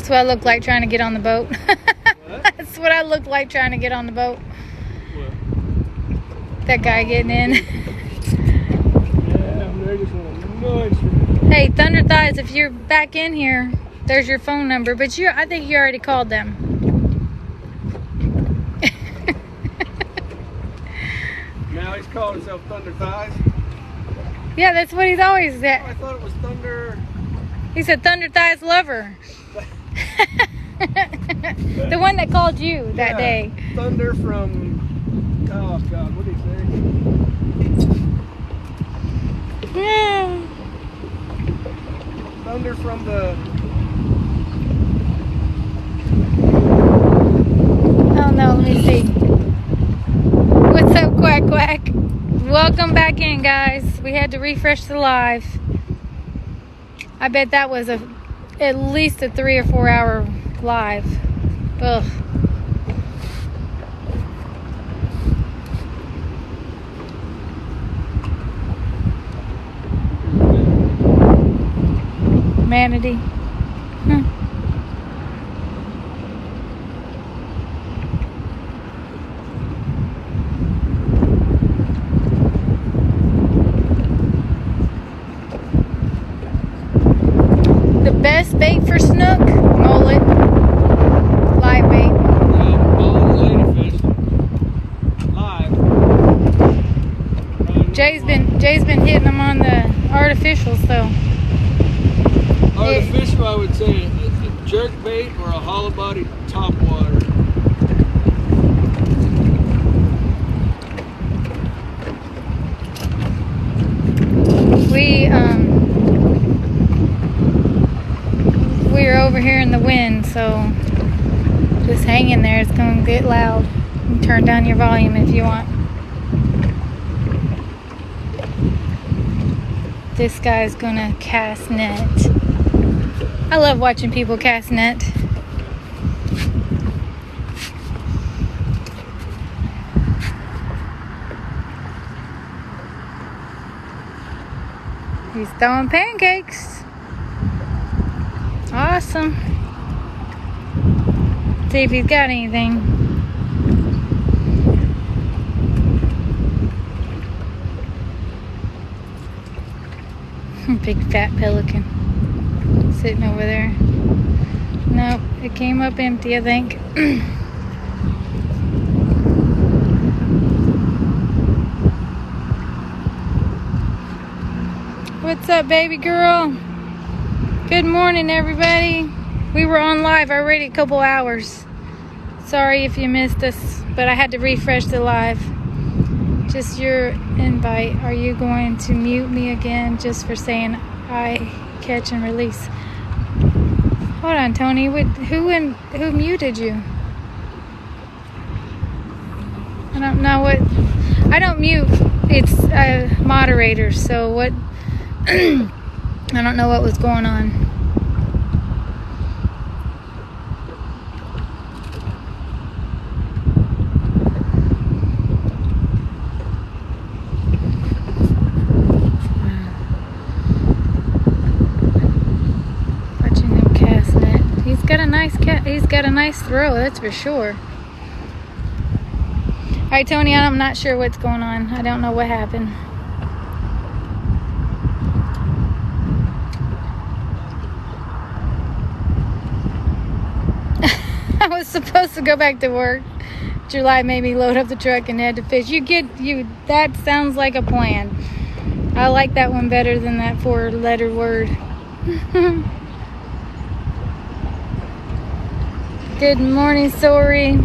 That's what I look like trying to get on the boat. What? That's what I look like trying to get on the boat. What? That guy getting in. Yeah, I'm ready for nice. Hey, Thunder Thighs, if you're back in here, there's your phone number. But I think you already called them. Now he's calling himself Thunder Thighs. Yeah, that's what he's always Oh, said. I thought it was Thunder. He said Thunder Thighs lover. The one that called you that day. Thunder from. Oh God, what did he say? Yeah. Thunder from the. Oh no, let me see. What's up, Quack Quack? Welcome back in, guys. We had to refresh the live. I bet that was at least a 3 or 4 hour live. Ugh. Manatee. The best bait for snook, mullet, live bait. Ladyfish. Live. Jay's been hitting them on the artificials though. Artificial, I would say a jerk bait or a hollow body top water. We're over here in the wind, so just hang in there. It's going to get loud. You can turn down your volume if you want. This guy's going to cast net. I love watching people cast net. He's throwing pancakes. Awesome. See if he's got anything. Big fat pelican sitting over there. Nope, it came up empty, I think. What's up, baby girl? Good morning, everybody. We were on live already a couple hours. Sorry if you missed us, but I had to refresh the live. Just your invite. Are you going to mute me again just for saying I catch and release? Hold on, Tony. Who muted you? I don't know what. I don't mute. It's moderators. So what? I don't know what was going on. Watching him cast net. He's got a nice He's got a nice throw, that's for sure. All right, Tony. I'm not sure what's going on. I don't know what happened. I was supposed to go back to work. July made me load up the truck and head to fish. That sounds like a plan. I like that one better than that 4-letter word. Good morning, Sorry.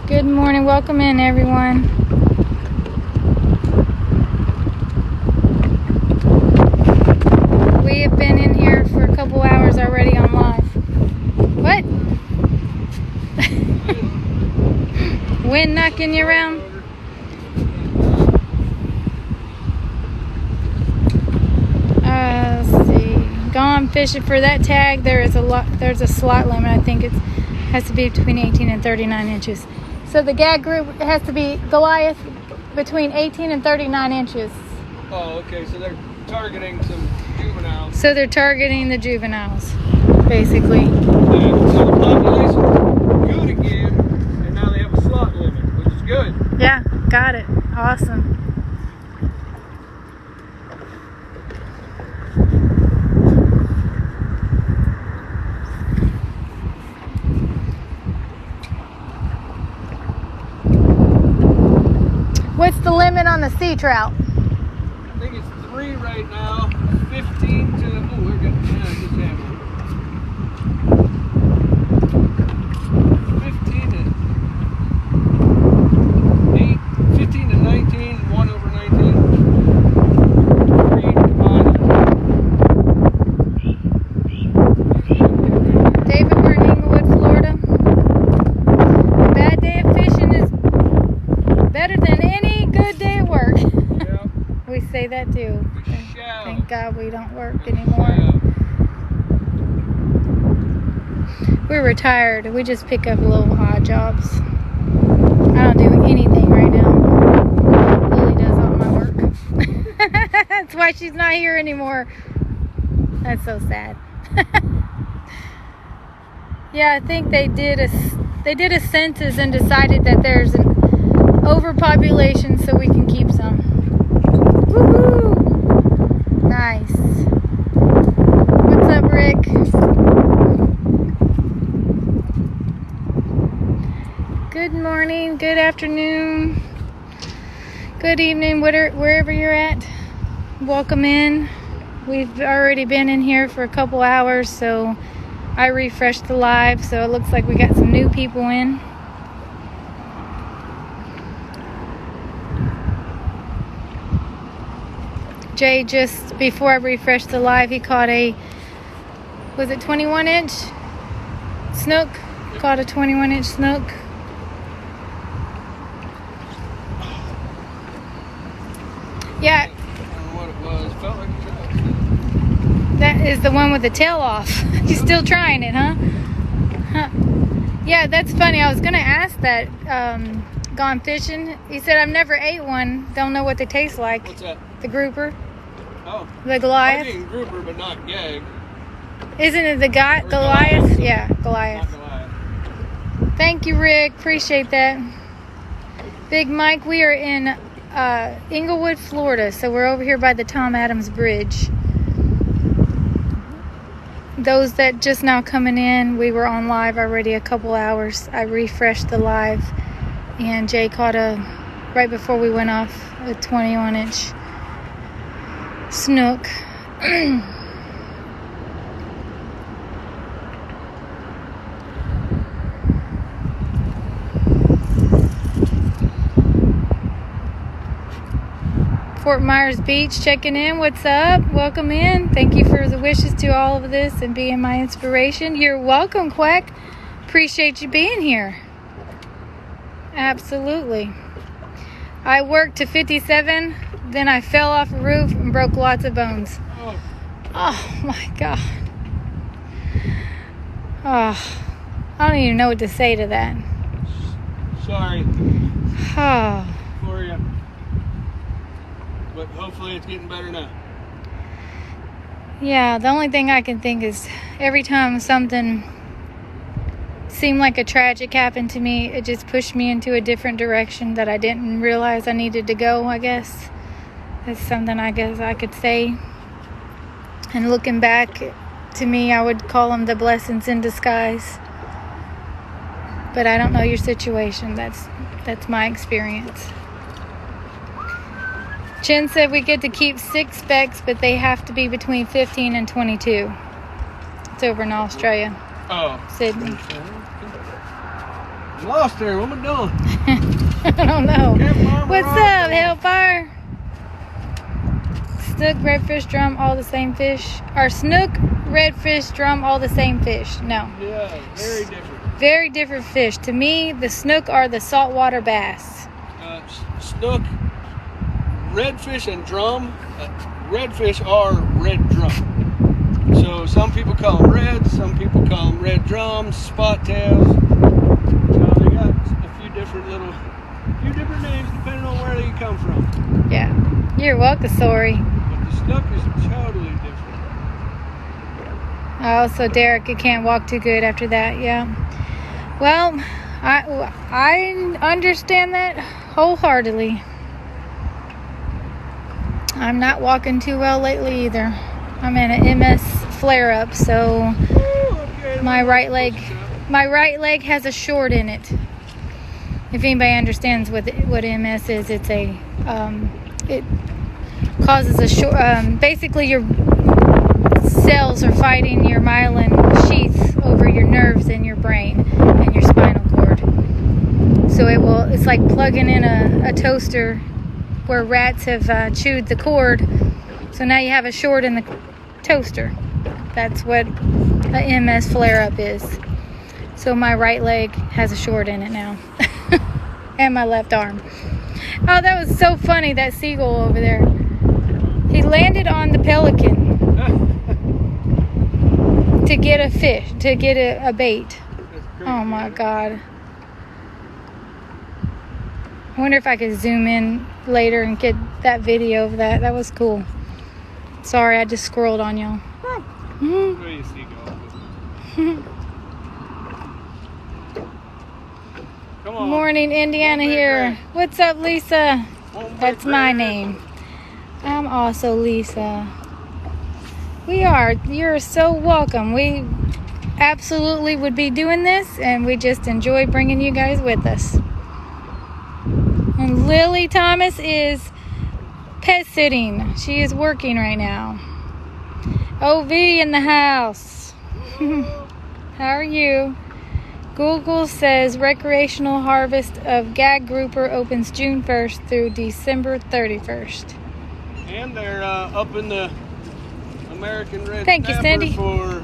Good morning. Welcome in, everyone. We have been in here for a couple hours already on live. What? Wind knocking you around? Let's see. Gone fishing for that tag. There's a slot limit. I think it has to be between 18 and 39 inches. So the gag group has to be Goliath between 18 and 39 inches. Oh, okay. So targeting some juveniles. So they're targeting the juveniles, basically. And so the population's good again, and now they have a slot limit, which is good. Yeah, got it. Awesome. What's the limit on the sea trout? I think it's 3 right now. 15 to, oh, we're good. Yeah, good jam. 15 to 8, 15 to 19, 1 over 19. 3 divided. David, we're in Inglewood, Florida. A bad day of fishing is better than any good day at work. Yeah. We say that too. Shout. Thank God we don't work anymore. We're retired. We just pick up little odd jobs. I don't do anything right now. Lily does all my work. That's why she's not here anymore. That's so sad. Yeah, I think they did a census and decided that there's an overpopulation, so we can keep some. Woohoo! Nice. What's up, Rick? Good morning, good afternoon, good evening, wherever you're at. Welcome in. We've already been in here for a couple hours, so I refreshed the live, so it looks like we got some new people in. Jay, just before I refreshed the live, he caught a, was it 21-inch snook? Caught a 21-inch snook. Yeah. I don't know what it was. Felt like a trout. That is the one with the tail off. He's still trying it, huh? Yeah, that's funny. I was going to ask that, gone fishing. He said, I've never ate one. Don't know what they taste like. What's that? The grouper. Oh. The Goliath. I'm eating grouper, but not gag. Isn't it the guy? Or Goliath? Goliath. Yeah, Goliath. Not Goliath. Thank you, Rick. Appreciate that. Big Mike, we are in Inglewood, Florida. So we're over here by the Tom Adams Bridge. Those that just now coming in, we were on live already a couple hours. I refreshed the live, and Jay caught right before we went off, a 21-inch snook. Fort Myers Beach checking in. What's up? Welcome in. Thank you for the wishes to all of this and being my inspiration. You're welcome, Quack. Appreciate you being here. Absolutely. I worked to 57, then I fell off a roof and broke lots of bones. Oh my God. Oh, I don't even know what to say to that. Sorry Oh. for you. But hopefully it's getting better now. Yeah, the only thing I can think is every time something seemed like a tragic happened to me, it just pushed me into a different direction that I didn't realize I needed to go, I guess. That's something I guess I could say. And looking back, to me, I would call them the blessings in disguise. But I don't know your situation. That's my experience. Chen said we get to keep 6 specks, but they have to be between 15 and 22. It's over in Australia. Oh. Sydney. Lost there. What am I doing? I don't know. What's Rock. up, Hellfire? Snook, redfish, drum, all the same fish. Are snook, redfish, drum, all the same fish? No. Yeah, very different. Very different fish. To me, the snook are the saltwater bass. Snook, redfish, and drum. Redfish are red drum. So some people call them red, some people call them red drums, spot tails. They got a few different names depending on where they come from. Yeah. You're welcome, sorry. But the Snook is totally different. Oh, so Derek, it can't walk too good after that. Yeah. Well, I understand that wholeheartedly. I'm not walking too well lately either. I'm in an MS flare-up, so my right leg has a short in it. If anybody understands what MS is, it's it causes a short. Basically, your cells are fighting your myelin sheath over your nerves in your brain and your spinal cord. So it's like plugging in a toaster where rats have chewed the cord. So now you have a short in the toaster. That's what a MS flare-up is. So my right leg has a short in it now. And my left arm. Oh, that was so funny, that seagull over there. He landed on the pelican to get a fish, to get a bait. Oh my God. I wonder if I could zoom in later and get that video of that. That was cool. Sorry, I just scrolled on y'all. Morning, Indiana here. What's up, Lisa? That's my name. I'm also Lisa. You're so welcome. We absolutely would be doing this, and we just enjoy bringing you guys with us. And Lily Thomas is pet sitting. She is working right now. OV in the house. How are you? Google says recreational harvest of gag grouper opens June 1st through December 31st. And they're up in the American Red Thank you, Cindy. For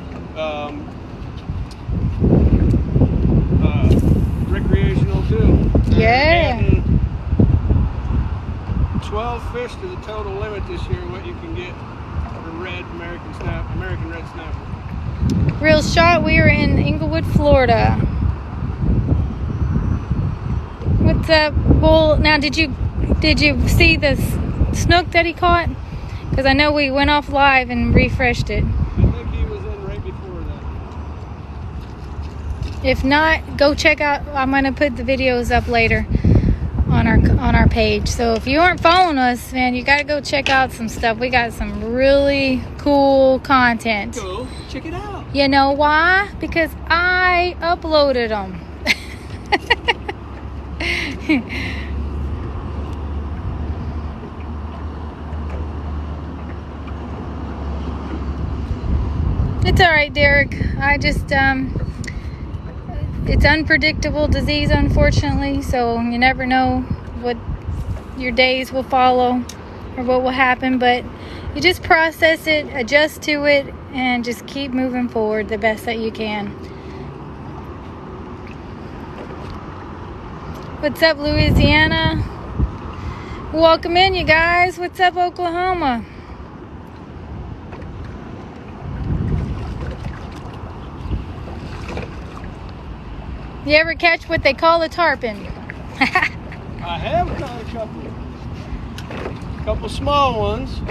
recreational too. Yeah. 12 fish to the total limit this year, what you can get for American red snapper. Real shot, we are in Inglewood, Florida. What's up, Bull? Now, did you see the snook that he caught? Because I know we went off live and refreshed it. I think he was in right before that. If not, go check out. I'm going to put the videos up later on our page. So if you aren't following us, man, you got to go check out some stuff. We got some really cool content. Go check it out. You know why? Because I uploaded them. It's all right, Derek. I just it's unpredictable disease, unfortunately, so you never know what your days will follow or what will happen, but you just process it, adjust to it, and just keep moving forward the best that you can. What's up, Louisiana? Welcome in, you guys. What's up, Oklahoma? You ever catch what they call a tarpon? I have caught a couple small ones.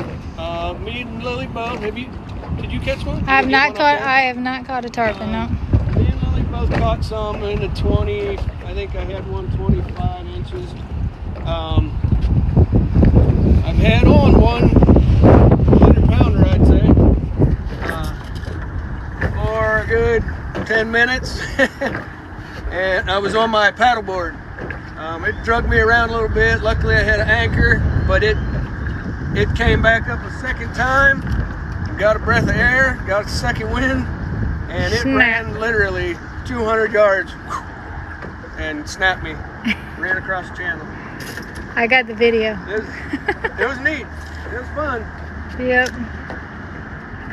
Me and Lily both. Did you catch one? I have not caught a tarpon, no. Me and Lily both caught some in the 20. I think I had one 25 inches. I've had on one 100-pounder, I'd say, for a good 10 minutes. And I was on my paddleboard. It dragged me around a little bit. Luckily I had an anchor, but it came back up a second time, got a breath of air, got a second wind, and it ran literally 200 yards and snapped me. Ran across the channel. I got the video. It was neat. It was fun. Yep.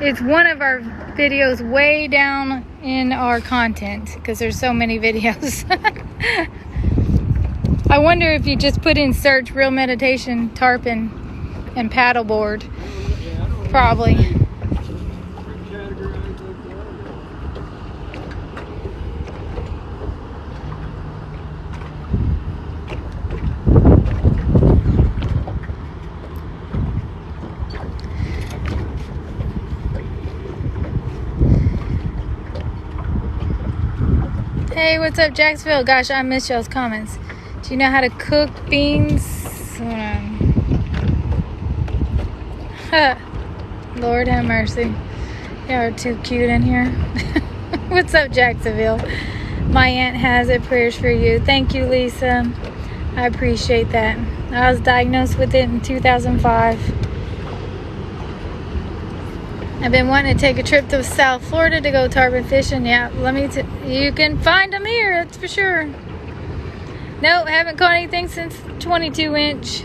It's one of our videos way down in our content because there's so many videos. I wonder if you just put in search real meditation tarpon and paddleboard. Probably. What's up, Jacksonville? Gosh, I miss y'all's comments. Do you know how to cook beans? Hold on. Lord have mercy. Y'all are too cute in here. What's up, Jacksonville? My aunt has it. Prayers for you. Thank you, Lisa. I appreciate that. I was diagnosed with it in 2005. I've been wanting to take a trip to South Florida to go tarpon fishing. Yeah, you can find them here, that's for sure. No, haven't caught anything since 22-inch.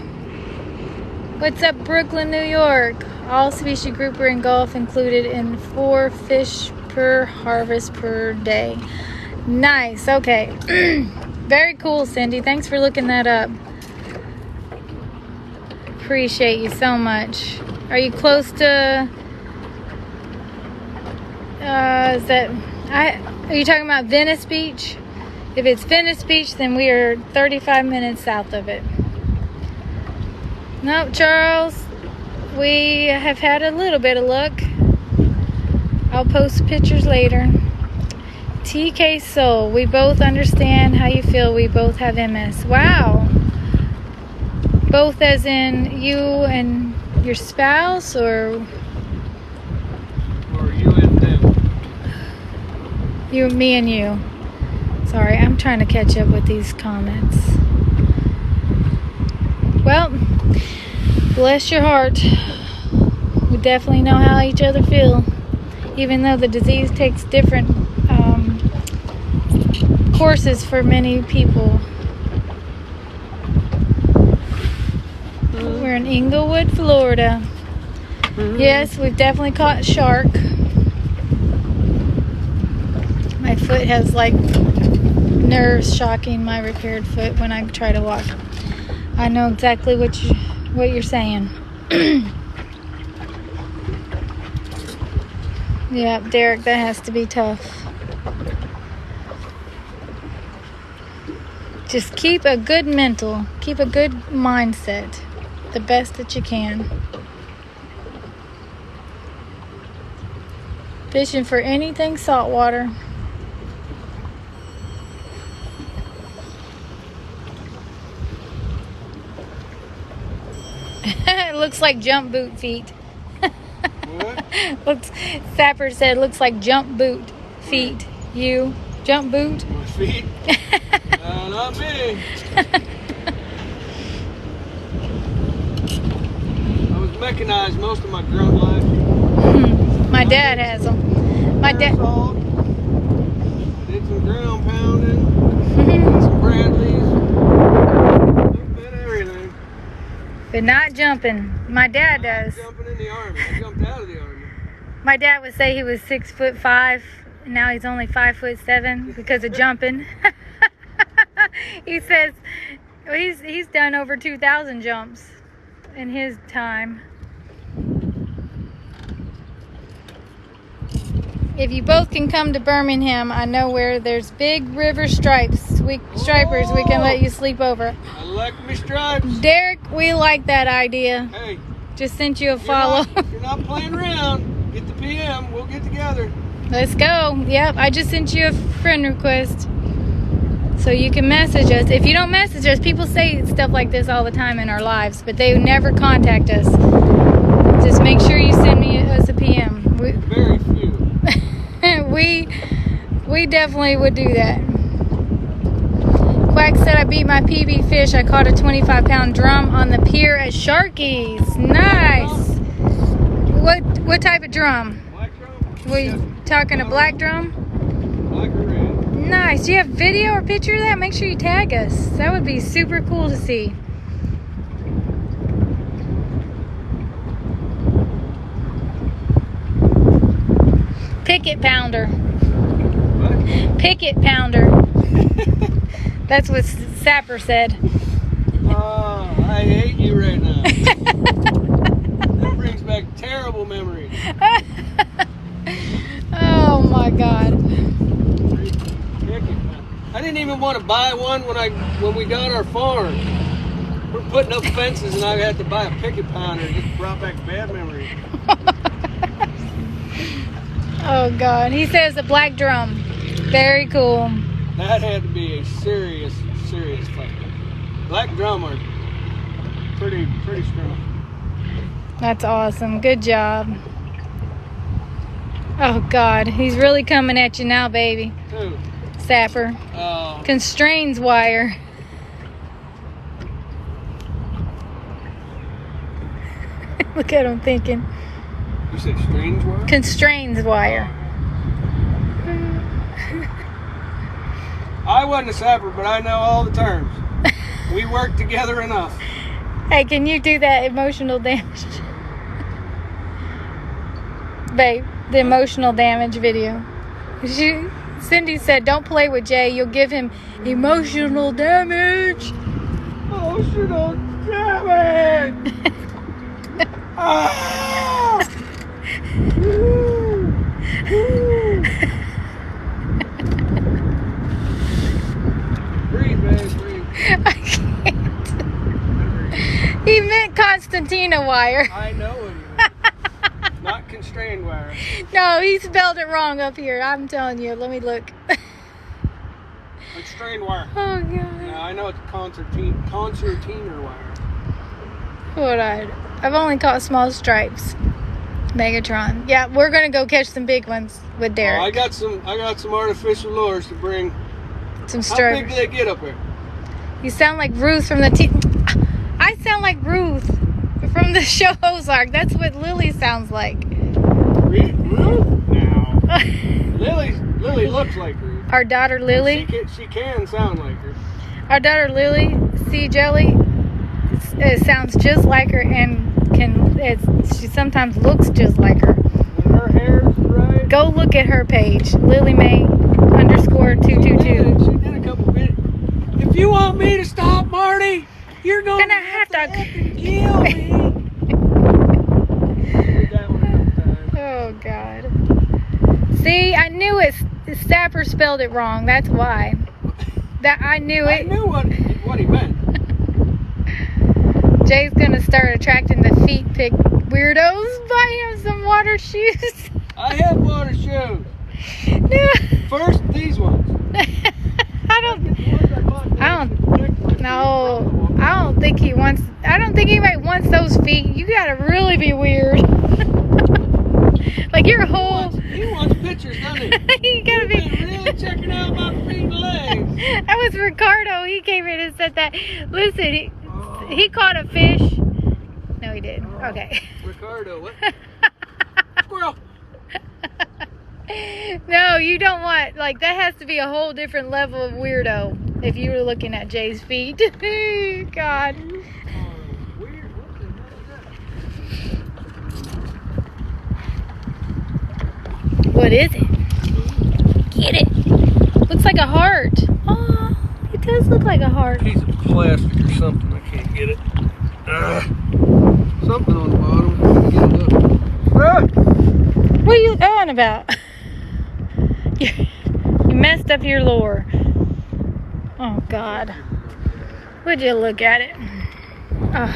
What's up, Brooklyn, New York? All species grouper and Gulf included in 4 fish per harvest per day. Nice, okay. Very cool, Cindy. Thanks for looking that up. Appreciate you so much. Are you close to... are you talking about Venice Beach? If it's Venice Beach, then we are 35 minutes south of it. Nope, Charles. We have had a little bit of luck. I'll post pictures later. TK Soul. We both understand how you feel. We both have MS. Wow. Both as in you and your spouse, or you and them? You, me and you. Sorry, I'm trying to catch up with these comments. Well, bless your heart. We definitely know how each other feel. Even though the disease takes different courses for many people. We're in Inglewood, Florida. Yes, we've definitely caught shark. My foot has like nerves shocking my repaired foot when I try to walk. I know exactly what you're saying. Yeah, Derek, that has to be tough. Just keep a good mindset, the best that you can. Fishing for anything saltwater. It looks like jump boot feet. What? Sapper said, looks like jump boot feet. You jump boot? My feet? No, not me. I was mechanized most of my grunt life. My dad has them. My dad. Did some ground pounding. Did some Bradleys. Did everything. But not jumping. My dad does. Jumping in the Army. I jumped out of the Army. My dad would say he was 6'5", and now he's only 5'7" because of jumping. He says he's done over 2,000 jumps in his time. If you both can come to Birmingham, I know where there's big river stripers. We can let you sleep over. I like me stripes. Derek, we like that idea. Hey, just sent you a follow. You're not playing around. Get the PM. We'll get together. Let's go. Yep, I just sent you a friend request. So you can message us. If you don't message us, people say stuff like this all the time in our lives, but they never contact us. Just make sure you send us a PM. Very few. We definitely would do that. Quack said, I beat my PB fish. I caught a 25-pound drum on the pier at Sharky's. Nice. What type of drum? Black drum? Were you talking a black drum? Black or red. Nice. Do you have video or picture of that? Make sure you tag us. That would be super cool to see. Picket pounder. What? Picket pounder. That's what Sapper said. Oh, I hate you right now. That brings back terrible memories. Oh my God. I didn't even want to buy one when we got our farm. We're putting up fences and I had to buy a picket pounder. It just brought back bad memories. Oh God. He says a black drum. Very cool. That had to be a serious fight. Black drum are pretty strong. That's awesome. Good job. Oh, God. He's really coming at you now, baby. Who? Sapper. Oh. Constrains wire. Look at him thinking. You said strange wire? Constrains wire. I wasn't a sapper, but I know all the terms. We work together enough. Hey, can you do that emotional damage? Babe, the emotional damage video. Cindy said, don't play with Jay. You'll give him emotional damage. Emotional damage! Ah! Breathe, babe, breathe. I can't. He meant Constantina wire. I know what you mean. Not constrained wire. No, he spelled it wrong up here. I'm telling you. Let me look. Constrained wire. Oh, God. No, I know it's concertina wire. What I've only caught small stripes. Megatron. Yeah, we're gonna go catch some big ones with Derek. Oh, I got some artificial lures to bring. Some How stripes. big do they get up here? You sound like Ruth from the I sound like Ruth from the show Ozark. That's what Lily sounds like. Ruth? No. Lily looks like Ruth. Our daughter Lily. She can sound like her. Our daughter Lily, C. Jelly, it sounds just like her, and she sometimes looks just like her. When her hair's right. Go look at her page, LilyMay_222. She did a couple videos. If you want me to stop, Marty, you're gonna have to kill me. Did that one a couple times. Oh, God. See, I knew it. Sapper spelled it wrong. That's why. I knew it. I knew what he meant. Jay's gonna start attracting the feet pick weirdos. Buy him some water shoes. I have water shoes. No. First, these ones. I don't think anybody wants those feet. You gotta really be weird. Like your whole. He wants pictures, doesn't he? You gotta be really checking out my feet and legs. That was Ricardo. He came in and said that. Listen, he caught a fish. No, he didn't. Okay. Ricardo, what? Squirrel. No, you don't want, like, that has to be a whole different level of weirdo if you were looking at Jay's feet. God. Weird. What the hell is that? What is it? Get it. Looks like a heart. Oh, it does look like a heart. Piece of plastic or something. I can't get it. Something on the bottom. I can't get it up. What are you on about? You messed up your lure. Oh, God. Would you look at it? Oh.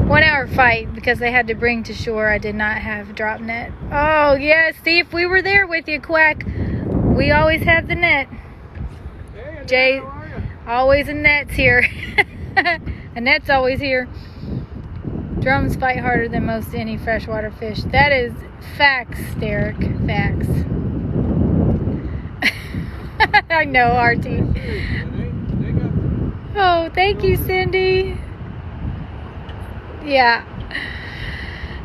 1 hour fight because they had to bring to shore. I did not have drop net. Oh, yeah. See, if we were there with you, Quack, we always have the net. Hey, Jay, how are you? always a net's here. A net's always here. Drums fight harder than most any freshwater fish. That is facts, Derek. Facts. I know, RT. Oh, thank you, Cindy. Yeah.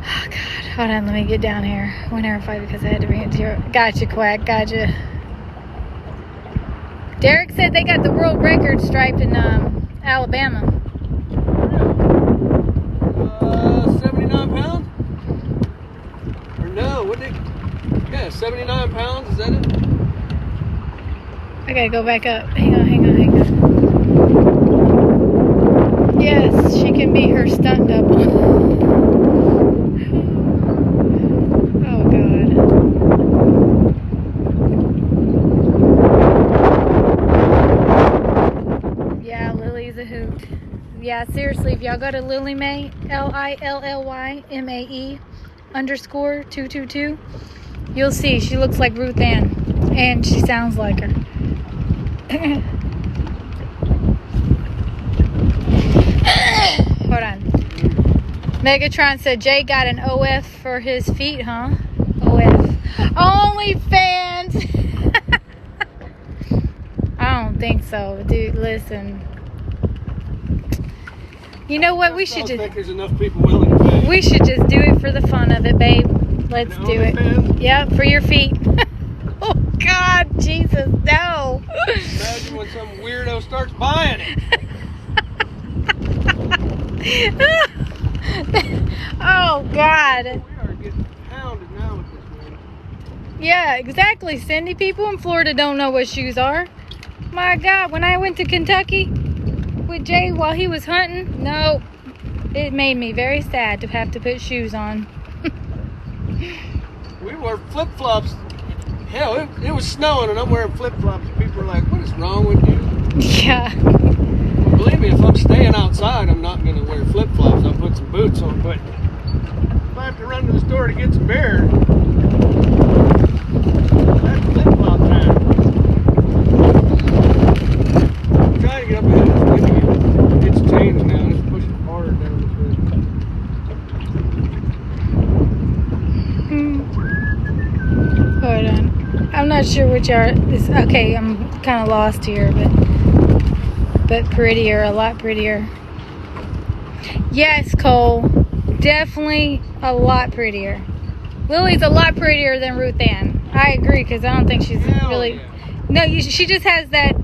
Oh, God. Hold on, let me get down here. 1 hour fight because I had to bring it to your... Gotcha, Quack. Gotcha. Derek said they got the world record striped in Alabama. 79 pounds? Or no, what did yeah, 79 pounds, is that it? I gotta go back up. Hang on. Yes, she can be her stunt double. Oh, God. Yeah, Lily's a hoot. Yeah, seriously, if y'all go to LilyMay, LILLYMAE_222, you'll see she looks like Ruth Ann, and she sounds like her. Hold on. Megatron said Jay got an OF for his feet, huh? OF. OnlyFans. I don't think so, dude. Listen. You know what? We should I just. think there's enough people willing to pay. We should just do it for the fun of it, babe. Let's do it. Yep, for your feet. Oh God, Jesus, no. Imagine when some weirdo starts buying it. Oh God. We are getting pounded now with this man. Yeah, exactly, Cindy. People in Florida don't know what shoes are. My God, when I went to Kentucky with Jay while he was hunting, no, it made me very sad to have to put shoes on. We wore flip-flops. Hell, it was snowing and I'm wearing flip-flops. People were like, what is wrong with you? Yeah. Well, believe me, if I'm staying outside, I'm not going to wear flip-flops. I'll put some boots on. But if I have to run to the store to get some beer, that's flip-flop time. I'm trying to get up ahead of the wind. It's changed now. It's pushing harder down this way. Hold on. I'm not sure which are this. Okay, I'm kind of lost here, but prettier, a lot prettier. Yes, Cole, definitely a lot prettier. Lily's a lot prettier than Ruth Ann. I agree, because I don't think she's really. Yeah. No, she just has that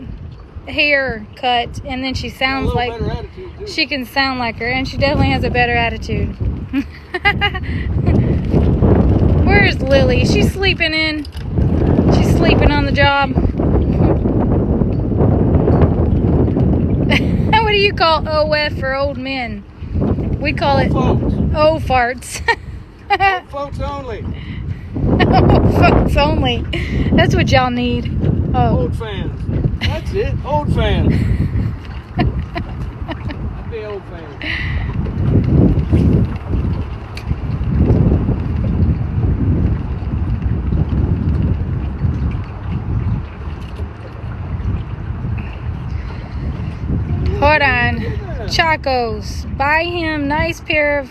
hair cut, and then she sounds like she can sound like her, and she definitely has a better attitude. Where's Lily? She's sleeping in. She's sleeping on the job. What do you call OF for old men? We call it O farts. Old folks only. Old folks only. That's what y'all need. Oh. Old fans. That's it. Old fans. I'd be old fans. Hold on. Chaco's. Buy him nice pair of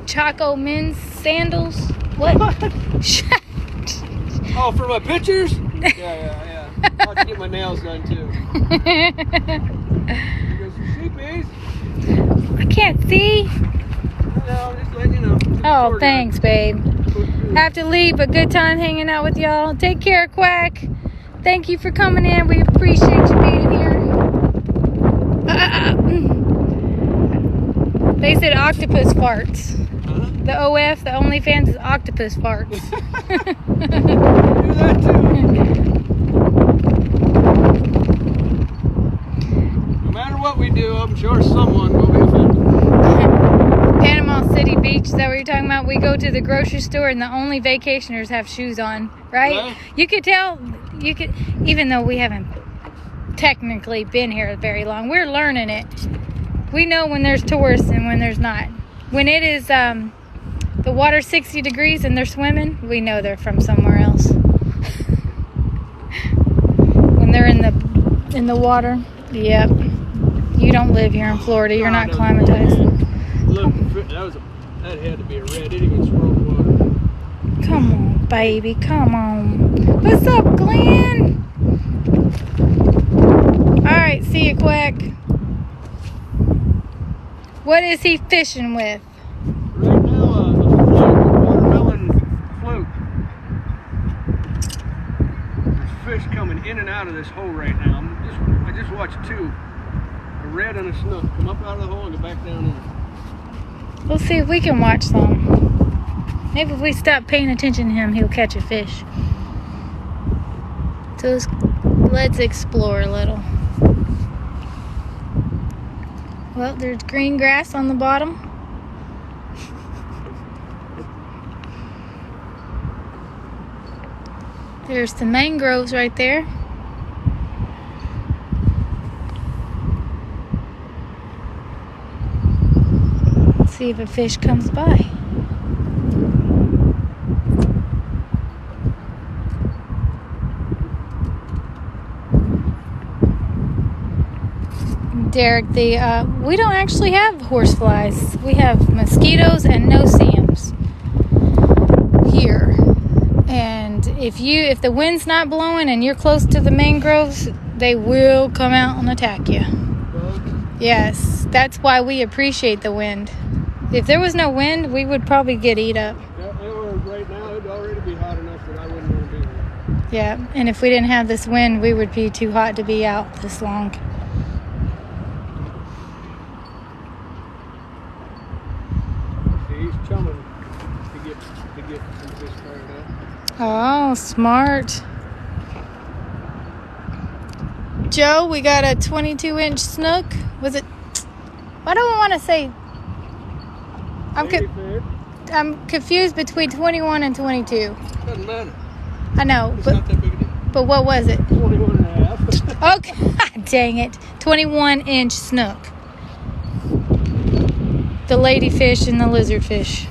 Chaco men's sandals. What? Oh, for my pictures? Yeah. I'll have to get my nails done too. There goes some sheepies. I can't see. No, just letting you know. Oh, thanks, babe. I have to leave, but good time hanging out with y'all. Take care, Quack. Thank you for coming in. We appreciate you being here. They said octopus farts. The OF, the OnlyFans is octopus farts. Do that too. No matter what we do, I'm sure someone will be offended. Panama City Beach, is that what you're talking about? We go to the grocery store and the only vacationers have shoes on, right? Yeah. You could tell, even though we haven't technically been here very long, we're learning it. We know when there's tourists and when there's not. When it is the water's 60 degrees and they're swimming, we know they're from somewhere else. When they're in the water, yep. You don't live here in Florida. You're not climatized. Look, that had to be a red. It even swirled water. Come on, baby. Come on. What's up, Glenn? Alright, see you, Quack. What is he fishing with? Right now, a watermelon float. There's fish coming in and out of this hole right now. I just watched two. A red and a snook come up out of the hole and go back down in. We'll see if we can watch some. Maybe if we stop paying attention to him, he'll catch a fish. So let's explore a little. Well, there's green grass on the bottom. There's the mangroves right there. Let's see if a fish comes by. Derek, we don't actually have horseflies. We have mosquitoes and no-see-ums here. And if the wind's not blowing and you're close to the mangroves, they will come out and attack you. Yes, that's why we appreciate the wind. If there was no wind, we would probably get eat up. Right now, it'd already be hot enough that I wouldn't want to be here. Yeah, and if we didn't have this wind, we would be too hot to be out this long. See, he's chumming to get some fish fired up. Oh, smart. Joe, we got a 22-inch snook. Was it? Why do I want to say? I'm confused between 21 and 22. Doesn't matter. I know, It's not that big a deal. but what was it? 21 and a half. Okay, dang it. 21-inch snook. The ladyfish and the lizardfish.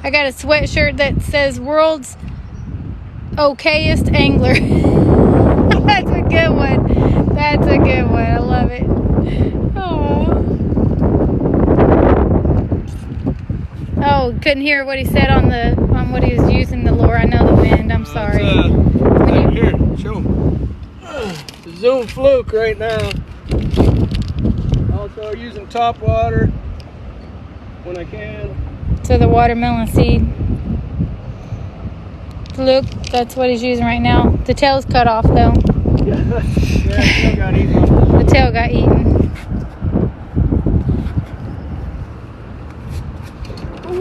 I got a sweatshirt that says world's okayest angler. That's a good one. That's a good one. I love it. Oh, couldn't hear what he said on what he was using the lure. I know the wind. I'm sorry. Here, show him. Zoom fluke right now. Also using top water when I can. So the watermelon seed. Look, that's what he's using right now. The tail's cut off though. Yeah, still got eaten. The tail got eaten.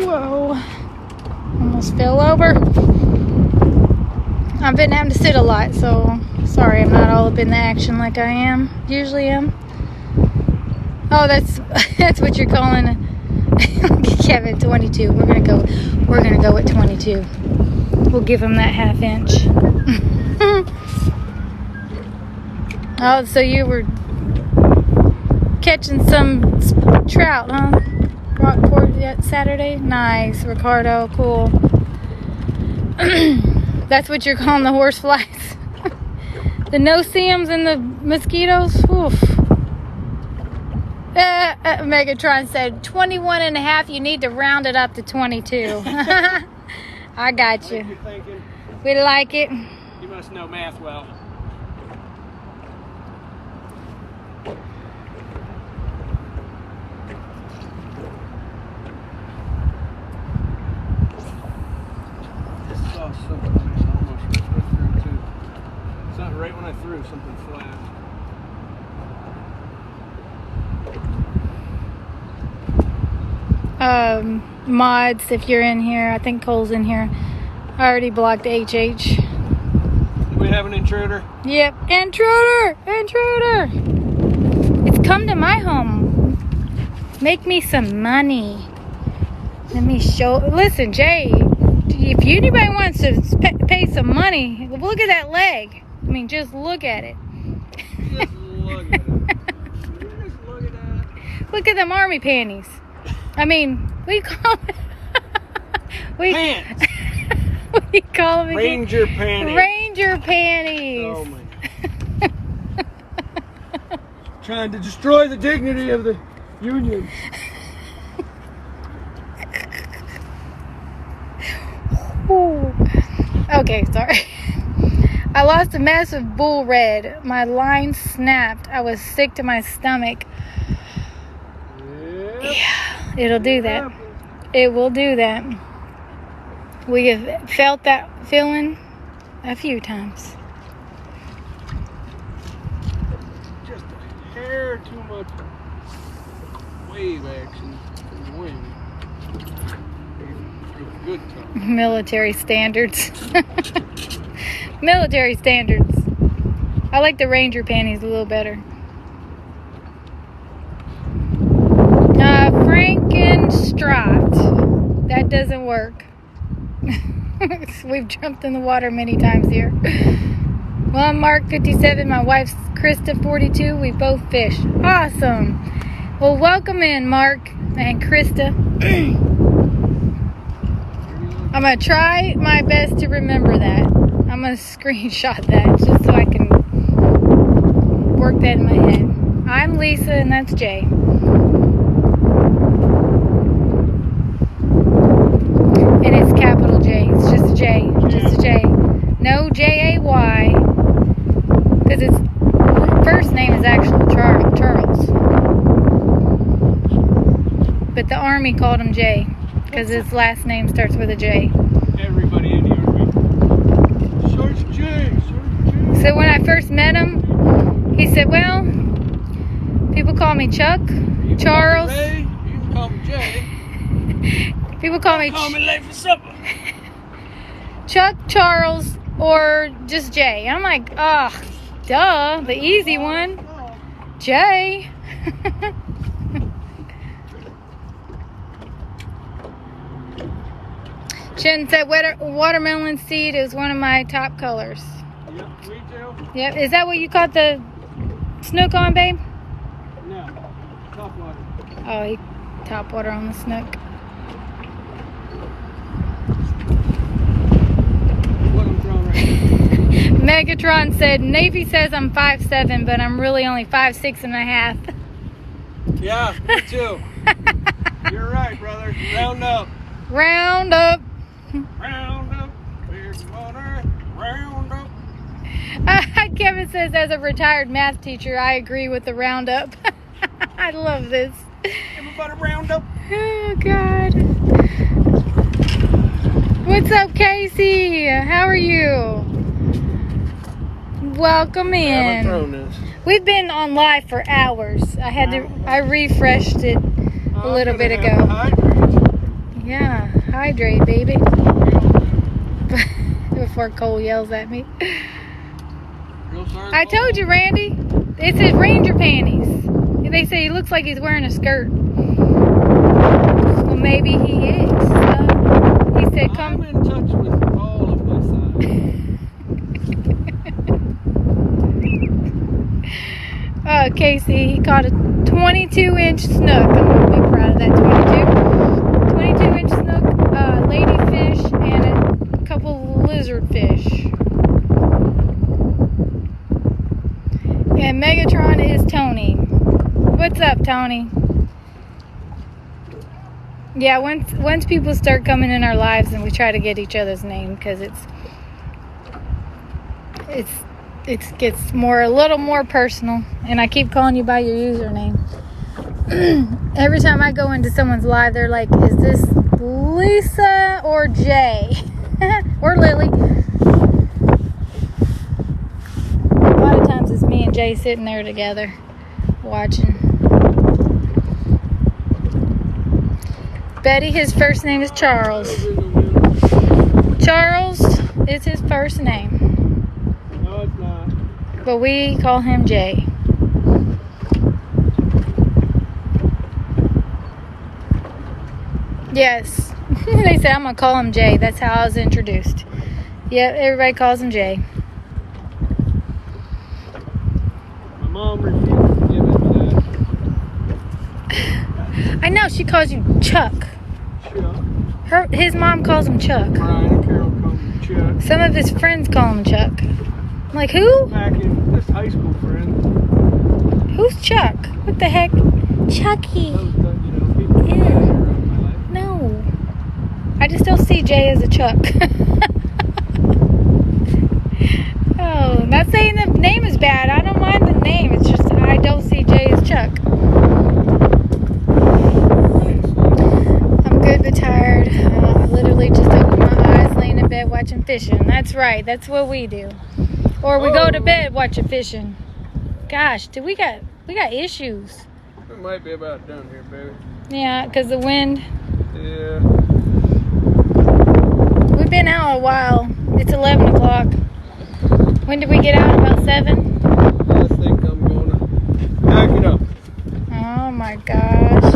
Whoa. Almost fell over. I've been having to sit a lot, so sorry I'm not all up in the action like I usually am. Oh, that's what you're calling Kevin, 22. We're gonna go at 22. We'll give him that half inch. Oh, so you were catching some trout, huh? Rockport Saturday? Nice, Ricardo, cool. That's what you're calling the horseflies? The no-see-ums and the mosquitoes? Oof. Megatron said 21 and a half, you need to round it up to 22. I got you. We like it. You must know math well. Just saw something almost right through too. It's not right when I threw something flat. Mods, if you're in here, I think Cole's in here. I already blocked HH. We have an intruder? Yep, intruder! Intruder! It's come to my home. Make me some money. Let me show. Listen, Jay, if anybody wants to pay some money, look at that leg. I mean, just look at it. Just look at it. Just look at that. Look at them army panties. I mean, what do you call it? Pants. What do you call them again? Ranger panties. Ranger panties. Oh my God. Trying to destroy the dignity of the Union. Ooh. Okay, sorry. I lost a massive bull red. My line snapped. I was sick to my stomach. Yep. Yeah, it'll do that. It will do that. We have felt that feeling a few times. Just a hair too much wave action from the wind. Good time. Military standards. Military standards. I like the Ranger panties a little better. Frankenstrot. That doesn't work. We've jumped in the water many times here. Well, I'm Mark 57. My wife's Krista 42. We both fish. Awesome. Well, welcome in, Mark and Krista. I'm going to try my best to remember that. I'm going to screenshot that just so I can work that in my head. I'm Lisa, and that's Jay. And it's capital J. It's just a J. Just a J. No J-A-Y. Because his first name is actually Charles. But the Army called him Jay. Because his last name starts with a J. Everybody in the Army. Sergeant J. So when I first met him, he said, well, people call me Chuck, Charles. Call me Ray, you can call me Jay. People call me late for supper. Chuck, Charles, or just Jay. I'm like, oh, duh, the easy one. Jay. Shen said watermelon seed is one of my top colors. Yep, me too. Yep. Is that what you caught the snook on, babe? No, top water. Oh, he top water on the snook. What I'm throwing right now. Megatron said, Navy says I'm 5'7", but I'm really only 5'6.5". Yeah, me too. You're right, brother. Round up. Round up. Round up. There's water. Round up. Kevin says, as a retired math teacher, I agree with the roundup. I love this. Everybody round up. Oh, God. What's up, Casey? How are you? Welcome I haven't in. thrown this. We've been on live for hours. I refreshed it a little bit ago. Yeah, hydrate, baby. Before Cole yells at me. I told you, Randy. It's his ranger panties. They say he looks like he's wearing a skirt. Well, maybe he is. He said, "Come." I'm in touch with all of my sides. Casey, he caught a 22-inch snook. I'm gonna be proud of that 22-inch snook, ladyfish, and a couple lizardfish. And Megatron is Tony. What's up, Tony? Yeah, once people start coming in our lives, and we try to get each other's name, because it gets a little more personal, and I keep calling you by your username. Every time I go into someone's live, they're like, is this Lisa or Jay? Or Lily? A lot of times it's me and Jay sitting there together watching. Betty, his first name is Charles. Charles is his first name. No, it's not. But we call him Jay. Yes. They said I'm going to call him Jay. That's how I was introduced. Yep, everybody calls him Jay. My mom refused to give it that. I know, she calls you Chuck. Chuck. His mom calls him Chuck. Brian and Carol call me Chuck. Some of his friends call him Chuck. I'm like, who? Back in just high school friends. Who's Chuck? What the heck? Chucky. People Ew. around my life. No. I just don't see Jay as a Chuck. Oh, not saying the name is bad. I don't mind the name. It's just I don't see Jay as Chuck. I'm good but tired. I literally just opened my eyes, laying in bed watching fishing. That's right. That's what we do. Or we go to bed watching fishing. Gosh, we got issues. It might be about done here, baby. Yeah, because the wind. Yeah. We've been out a while. It's 11 o'clock. When did we get out? About 7? I think I'm going to back it up. Oh my gosh.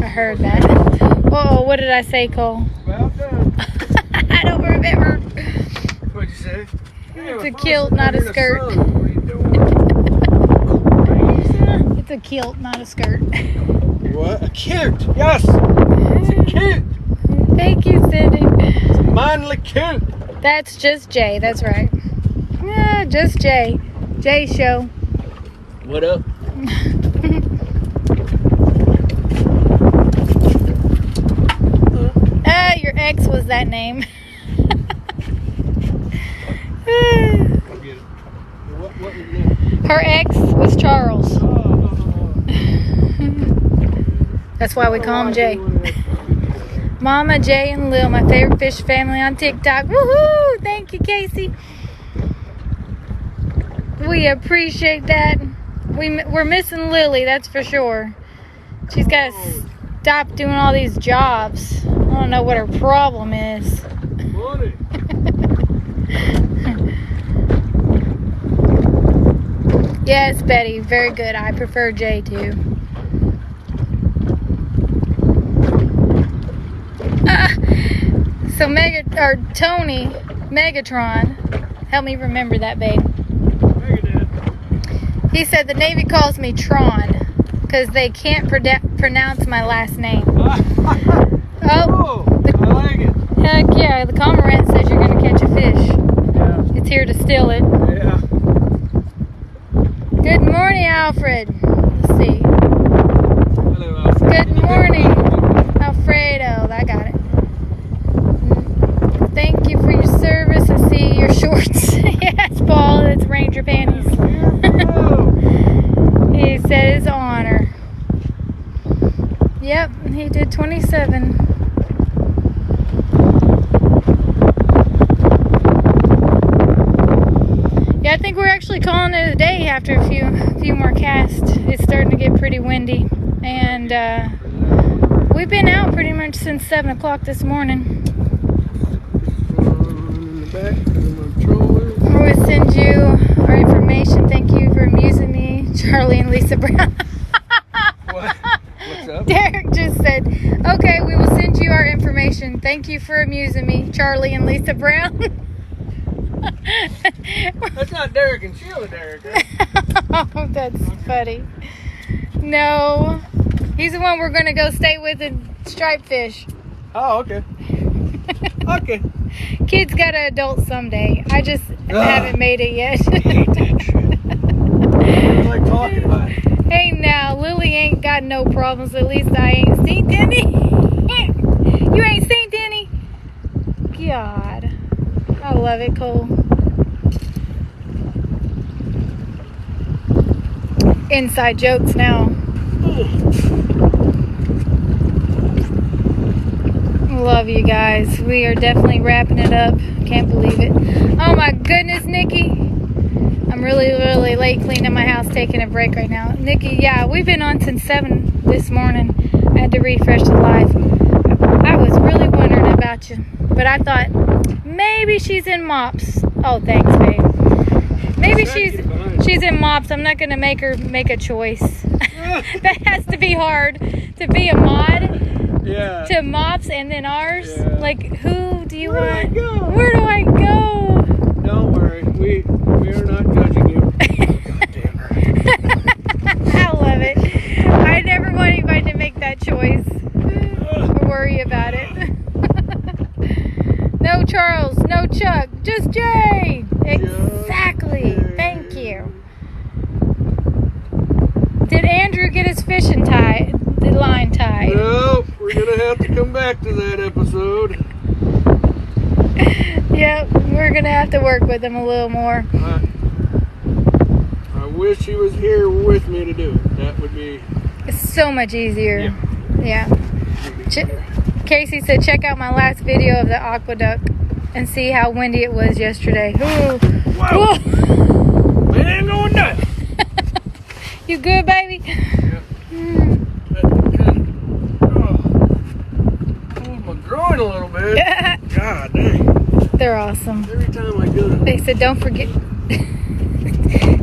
I heard that. Uh-oh, what did I say, Cole? Well done. I don't remember. What'd you say? It's a kilt, not a skirt. What are you doing? It's a kilt, not a skirt. What? A kilt? Yes. It's a kilt. Thank you, Cindy. It's a manly kilt. That's just Jay. That's right. Yeah, just Jay. Jay show. What up? Your ex was that name. I'll get it. What was your name? Her ex was Charles. That's why we call him Jay. Mama, Jay, and Lil, my favorite fish family on TikTok. Woohoo! Thank you, Casey. We appreciate that. We're missing Lily, that's for sure. She's got to stop doing all these jobs. I don't know what her problem is. Money. Yes, Betty, very good. I prefer Jay too. So Tony, Megatron, help me remember that, babe. He said the Navy calls me Tron because they can't pronounce my last name. Oh, I like it. Heck yeah, the cormorant says you're going to catch a fish. Yeah. It's here to steal it. Yeah. Good morning, Alfred. Let's see. Hello, Alfred. Good morning, Alfredo. I got it. Thank you for your service. I see your shorts. Yes, Paul, it's Ranger panties. He said his honor. Yep, he did 27. Yeah, I think we're actually calling it a day after a few more casts. It's starting to get pretty windy, and we've been out pretty much since 7 o'clock this morning. We'll send you our information. Thank you for amusing me, Charlie and Lisa Brown. What? What's up? Derek just said, okay, we will send you our information. Thank you for amusing me, Charlie and Lisa Brown. That's not Derek and Sheila, Derek, right? Oh, that's funny. No, he's the one we're going to go stay with in striped fish. Oh, okay. Okay. Kids got to adult someday. I just haven't made it yet. I hate that shit. I like talking about it. Hey, now, Lily ain't got no problems. At least I ain't seen any. You ain't seen any? God. I love it, Cole. Inside jokes now. Love you guys. We are definitely wrapping it up. Can't believe it. Oh my goodness, Nikki. I'm really late cleaning my house, taking a break right now. Nikki, yeah, we've been on since 7 this morning. I had to refresh the live. I was really wondering about you, but I thought maybe she's in mops. Oh, thanks, babe. Maybe she's in mops. I'm not gonna make her make a choice. That has to be hard to be a mod. Yeah. To mops and then ours. Yeah. Like, who do you want? Where do I go? Where do I go? Don't worry, we are not judging you. God damn her. I love it. I never want anybody to make that choice or worry about it. No Charles, no Chuck, just Jay. Exactly. Thank you. Did Andrew get his fishing line tied? Nope, we're gonna have to come back to that episode. Yep, we're gonna have to work with him a little more. I wish he was here with me to do it. That would be... It's so much easier. Yeah. Casey said, check out my last video of the aqueduct and see how windy it was yesterday. Ooh. Whoa! Man, going nuts! You good, baby? Yeah. Pulled my groin a little bit. God dang. They're awesome. Every time I do it. They said, don't forget.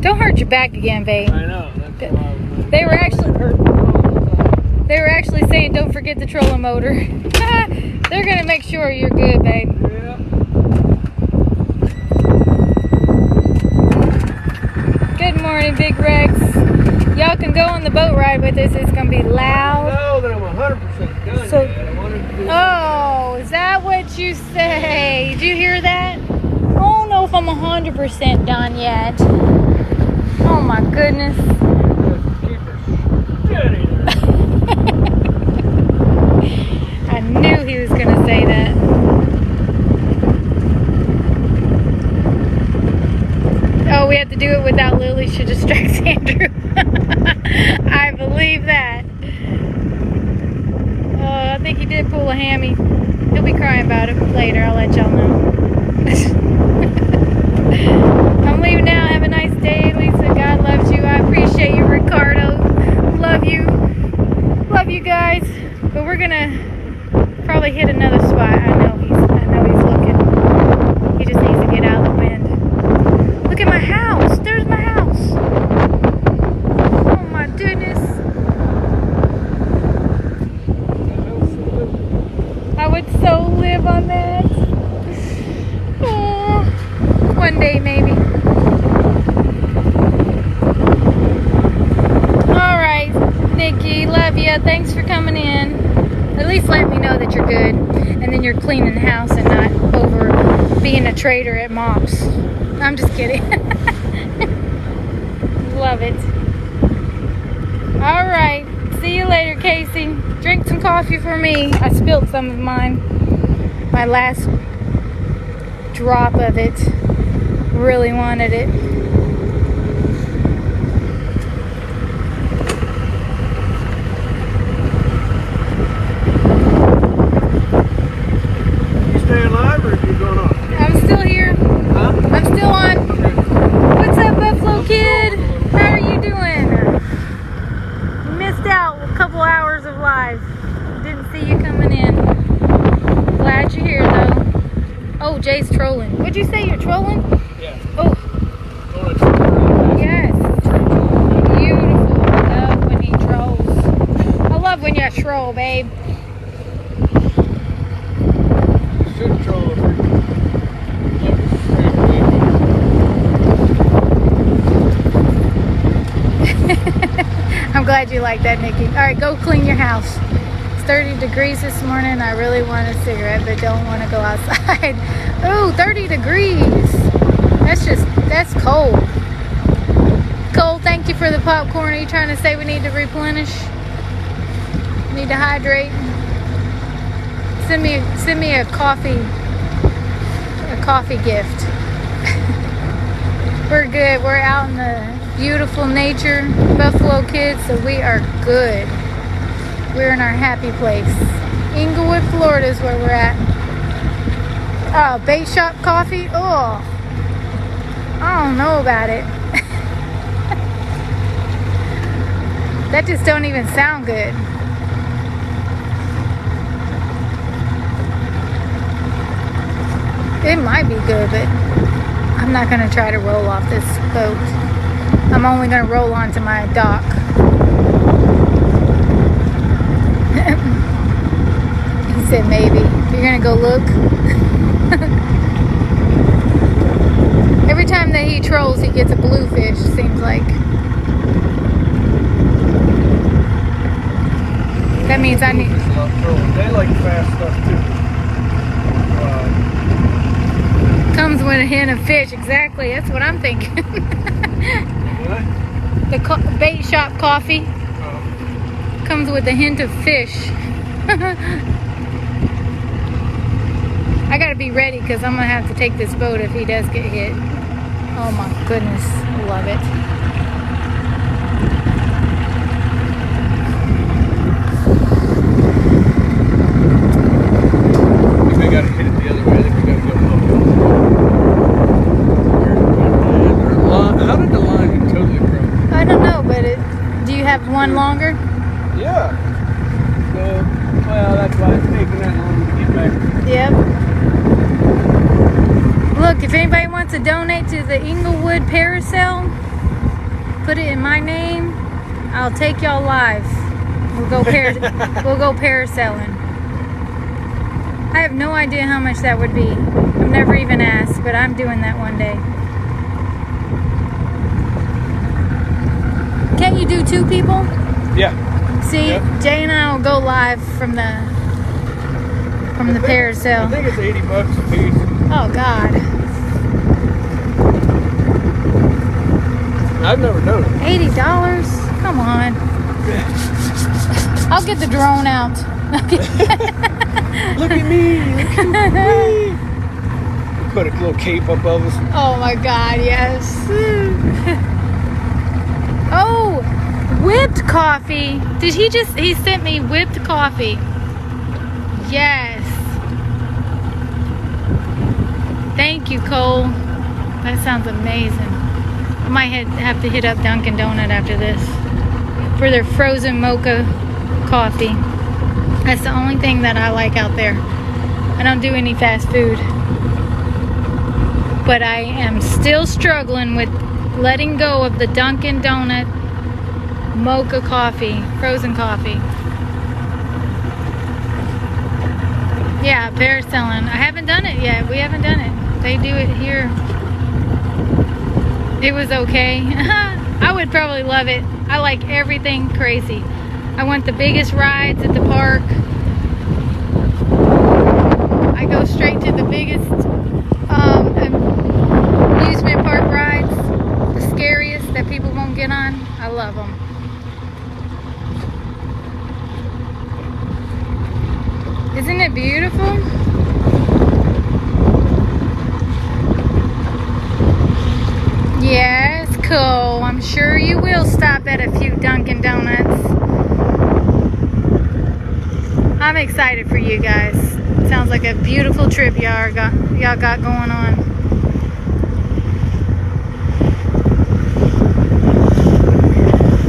Don't hurt your back again, babe. I know. That's why I was They were actually saying, don't forget the trolling motor. They're going to make sure you're good, babe. Yeah. Good morning, Big Rex. Y'all can go on the boat ride with us. It's going to be loud. I know that I'm 100% done So- yet. I wanted to do Oh, is that what you say? Did you hear that? I don't know if I'm 100% done yet. I Oh my goodness. I knew he was going to say that. Oh, we have to do it without Lily. She distracts Andrew. I believe that. Oh, I think he did pull a hammy. He'll be crying about it later. I'll let y'all know. I'm leaving now. Have a nice day, Lisa. God loves you. I appreciate you, Ricardo. Love you. Love you guys. But we're gonna probably hit another spot. I know he's looking. He just needs to get out of the wind. Look at my house. There's my house. Oh my goodness. I would so live on that. Oh, one day maybe. Alright, Nikki, love you. Thanks for coming in. At least let me know that you're good. And then you're cleaning the house and not over being a trader at Mops. I'm just kidding. Love it. Alright, see you later, Casey. Drink some coffee for me. I spilled some of mine. My last drop of it. Really wanted it. You staying alive or are you going on? I'm still here. Huh? I'm still on. What's up, Buffalo Kid? How are you doing? Missed out a couple hours of live. Didn't see you coming in. Glad you're here though. Oh, Jay's trolling. What'd you say? You're trolling? Yeah. Oh. Yes. Beautiful. I love when he trolls. I love when you troll, babe. Should troll over. I'm glad you like that, Nikki. All right, go clean your house. It's 30 degrees this morning. I really want a cigarette, but don't want to go outside. Oh, 30 degrees. That's cold. Cole, thank you for the popcorn. Are you trying to say we need to replenish? Need to hydrate? Send me a coffee gift. We're good. We're out in the beautiful nature, Buffalo Kids, so we are good. We're in our happy place. Inglewood, Florida is where we're at. Oh, bait shop coffee? Oh, I don't know about it. That just don't even sound good. It might be good, but I'm not going to try to roll off this boat. I'm only going to roll onto my dock. He said maybe. You're going to go look? Every time that he trolls, he gets a bluefish, seems like. That means I need... They like fast stuff too. Comes with a hint of fish. Exactly. That's what I'm thinking. What? The bait shop coffee comes with a hint of fish. I gotta be ready because I'm gonna have to take this boat if he does get hit. Oh my goodness. I love it. We gotta hit it the other way. I think we gotta go up. How did the line get totally broke? I don't know, but do you have one longer? Yeah. So, well, that's why it's taking that long to get back. Yep. Look, if anybody wants to donate to the Inglewood Parasail, put it in my name. I'll take y'all live. We'll go parasailing. I have no idea how much that would be. I've never even asked, but I'm doing that one day. Can't you do 2 people? Yeah. See, yep. Jay and I will go live from the parasail. I think it's $80 a piece. Oh God. I've never done it. $80? Come on. I'll get the drone out. Look at me. Look at me. Put a little cape above us. Oh my God, yes. Oh, whipped coffee. He sent me whipped coffee. Yes. Thank you, Cole. That sounds amazing. I might have to hit up Dunkin' Donut after this for their frozen mocha coffee. That's the only thing that I like out there. I don't do any fast food. But I am still struggling with letting go of the Dunkin' Donut mocha coffee, frozen coffee. Yeah, parasailing. I haven't done it yet. We haven't done it. They do it here. It was okay. I would probably love it. I like everything crazy. I want the biggest rides at the park. I go straight to the biggest amusement park rides, the scariest that people won't get on. I love them. Isn't it beautiful? Yes, cool. I'm sure you will stop at a few Dunkin' Donuts. I'm excited for you guys. Sounds like a beautiful trip y'all got going on.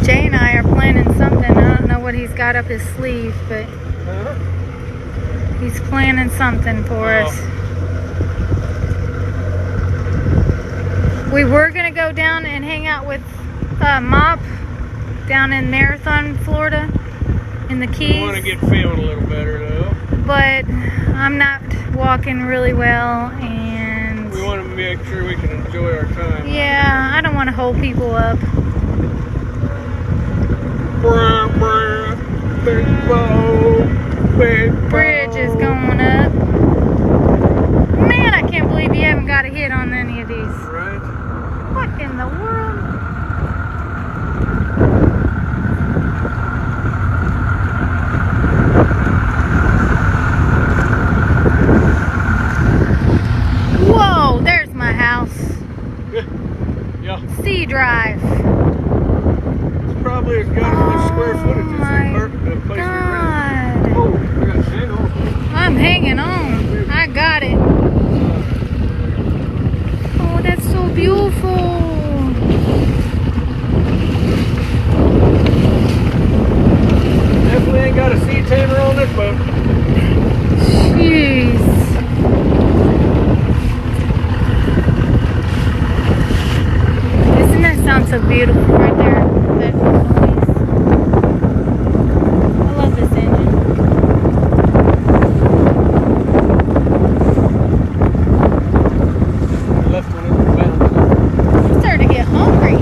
Jay and I are planning something. I don't know what he's got up his sleeve, but he's planning something for us. We were going to go down and hang out with Mop down in Marathon, Florida, in the Keys. We want to get feeling a little better, though. But I'm not walking really well, and we want to make sure we can enjoy our time. Yeah, I don't want to hold people up. Big bow, big Bridge is going up. Man, I can't believe you haven't got a hit on any of these. Right? What in the world? Whoa, there's my house. Yeah. C Drive. It's probably as good as the square footage as the place we rented. Oh, we got to hang on. I'm hanging on. I got it. Oh, that's so beautiful. Definitely ain't got a sea tamer on this boat. Jeez. Doesn't that sound so beautiful right there? That noise. I love this engine. Left one in the bound. I'm starting to get hungry.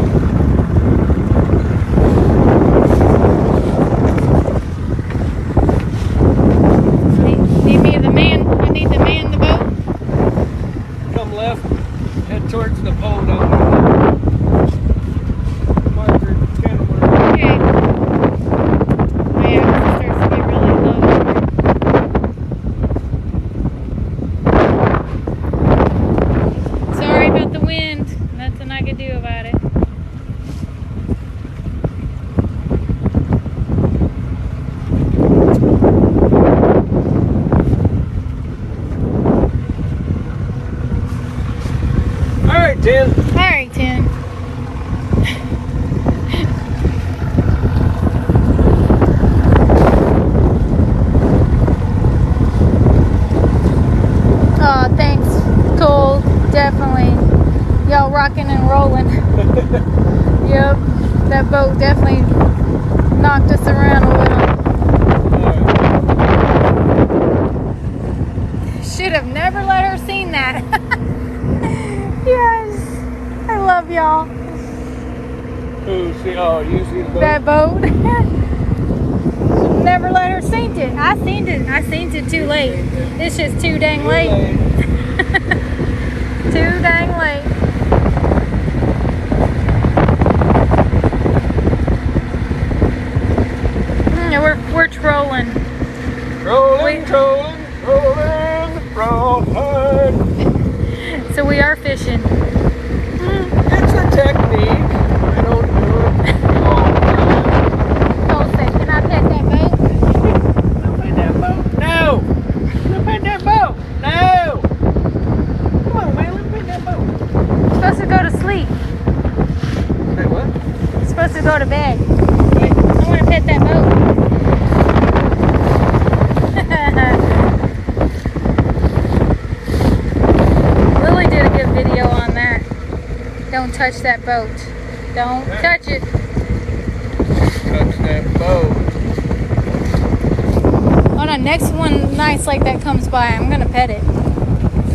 Need me the man? I need to man the boat. Come left, head towards the pole down there. Marker, candle marker. Okay. Oh yeah, 'cause it starts to get really low. Sorry about the wind. Nothing I could do about it. All right, 10. All right, 10. Oh, thanks, Cole. Definitely. Y'all rocking and rolling. Yep. That boat definitely knocked us around a little. Should have never let her seen that. Yes. I love y'all. Who see? Oh, you see the boat? That boat. Never let her seen it. I seen it. I seen it too late. It's just too dang late. Too dang late. Don't touch that boat. Don't touch it. Touch that boat. On the next one nice like that comes by, I'm gonna pet it.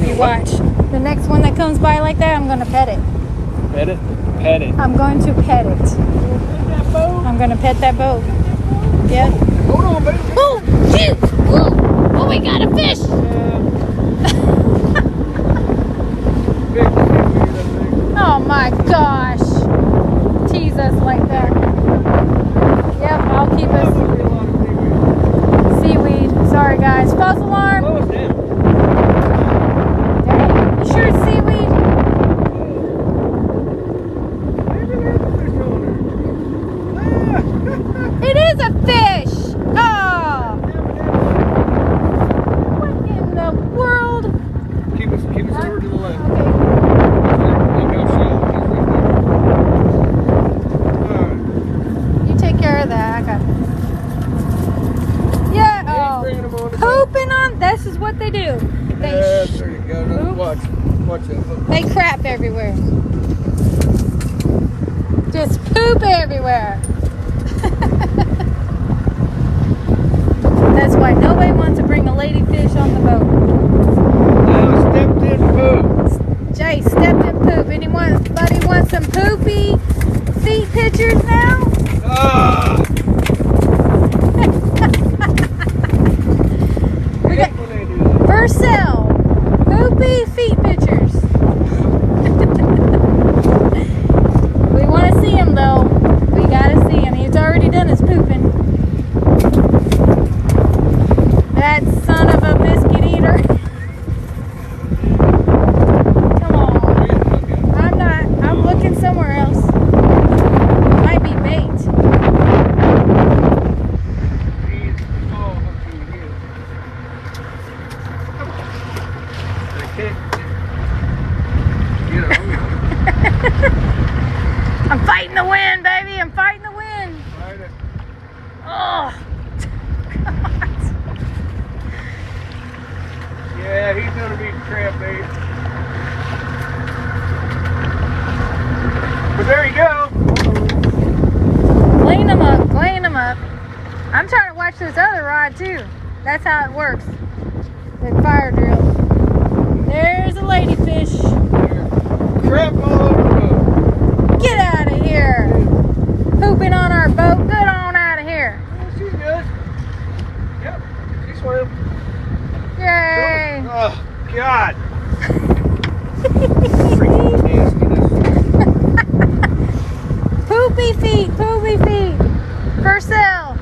You watch. The next one that comes by like that, I'm gonna pet it. Pet it? Pet it. I'm going to pet it. That boat? I'm gonna pet that boat. Yep. Hold on, baby. Oh, shoot! Oh, we got a fish! Oh my gosh! Tease us like that. Yep, I'll keep us. Seaweed. Sorry guys. False alarm! You sure it's seaweed? It is a fish! Oh! What in the world? Keep us over to the left. Okay. Look how shallow it is right there. Alright. You take care of that. I got it. Yeah. Oh. Bringing them on the boat. Pooping on. This is what they do. They Yes, there you go. Now Oops. Watch that. They crap everywhere. Just poop everywhere. That's why nobody wants to bring a lady fish on the boat. Now stepped in poop. Jay stepped in poop. Anybody want some poopy feet pictures now? Ah! We got When they do that. for sale poopy feet pictures. We want to see him though. We gotta see him. He's already done his pooping. That son of a biscuit eater. Come on. I'm not. I'm looking somewhere else. Might be bait. I'm fighting the wind, baby. I'm fighting the wind. Oh. God. Yeah, he's gonna be crab bait. But there you go. Clean them up. Clean them up. I'm trying to watch this other rod too. That's how it works. The fire drill. There's a ladyfish. Crap all over the boat. Get out of here. Pooping on our boat. Get on out of here. Oh, she's good. Yep, she swam. Yay. Oh, God. Freaking nastiness. Poopy feet. Poopy feet. For sale.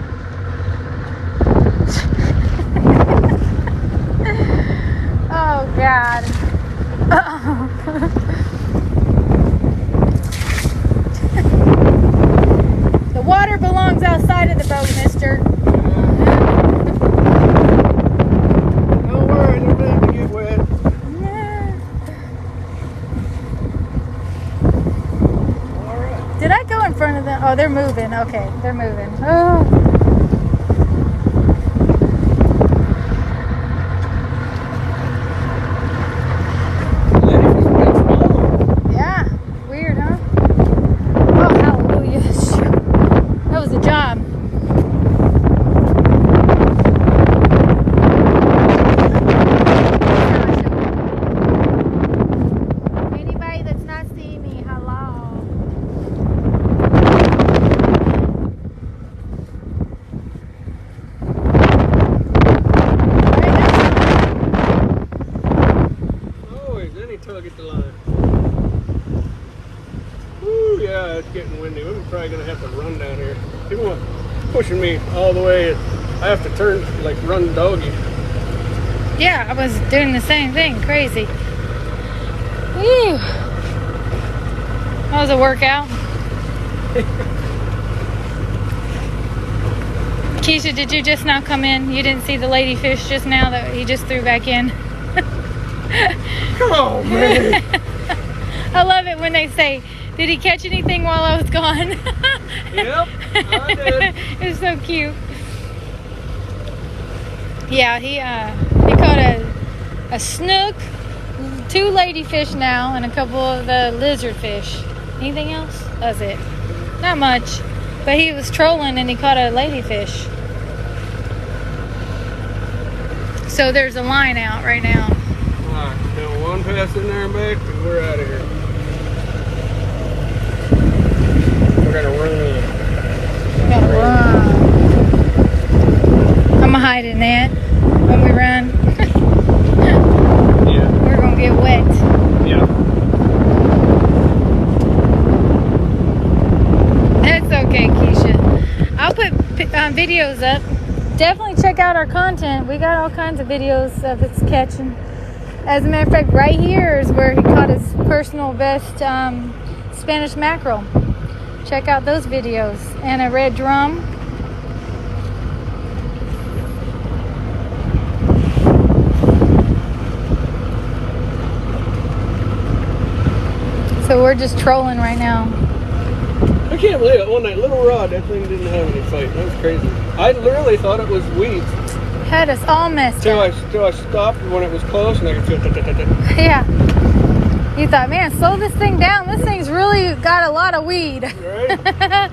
Oh, God. The water belongs outside of the boat, mister. Don't worry, they're meant to get wet. Yeah. All right. Did I go in front of them? Oh, they're moving. Okay, they're moving. Oh. Yeah. Weird, huh? Oh, hallelujah. Shoot. That was a job. Anybody that's not seeing me, hello. Always any tug at the line. Woo, yeah, it's getting windy. We're probably gonna have to run down here. People are pushing me all the way. I have to turn, like run doggy. Yeah, I was doing the same thing. Crazy. Whew. That was a workout. Keisha, did you just now come in? You didn't see the ladyfish just now that he just threw back in? Come on, man. I love it when they say, did he catch anything while I was gone? Yep, I did. It's so cute. Yeah, he caught a snook, 2 ladyfish now, and a couple of the lizard fish. Anything else? That's it. Not much. But he was trolling and he caught a ladyfish. So there's a line out right now. Alright, now one pass in there and back, and we're out of here. We're gonna run. Gotta run. I'm gonna hide in that when we run. Yeah. We're gonna get wet. Yeah. That's okay, Keisha. I'll put videos up. Definitely check out our content. We got all kinds of videos of us catching. As a matter of fact, right here is where he caught his personal best Spanish mackerel. Check out those videos. And a red drum. So we're just trolling right now. I can't believe it. On that little rod, that thing didn't have any fight. That was crazy. I literally thought it was weeds. Had us all messed up. Till I stopped when it was close, and I could feel Yeah. You thought, man, slow this thing down. This thing's really got a lot of weed. Right?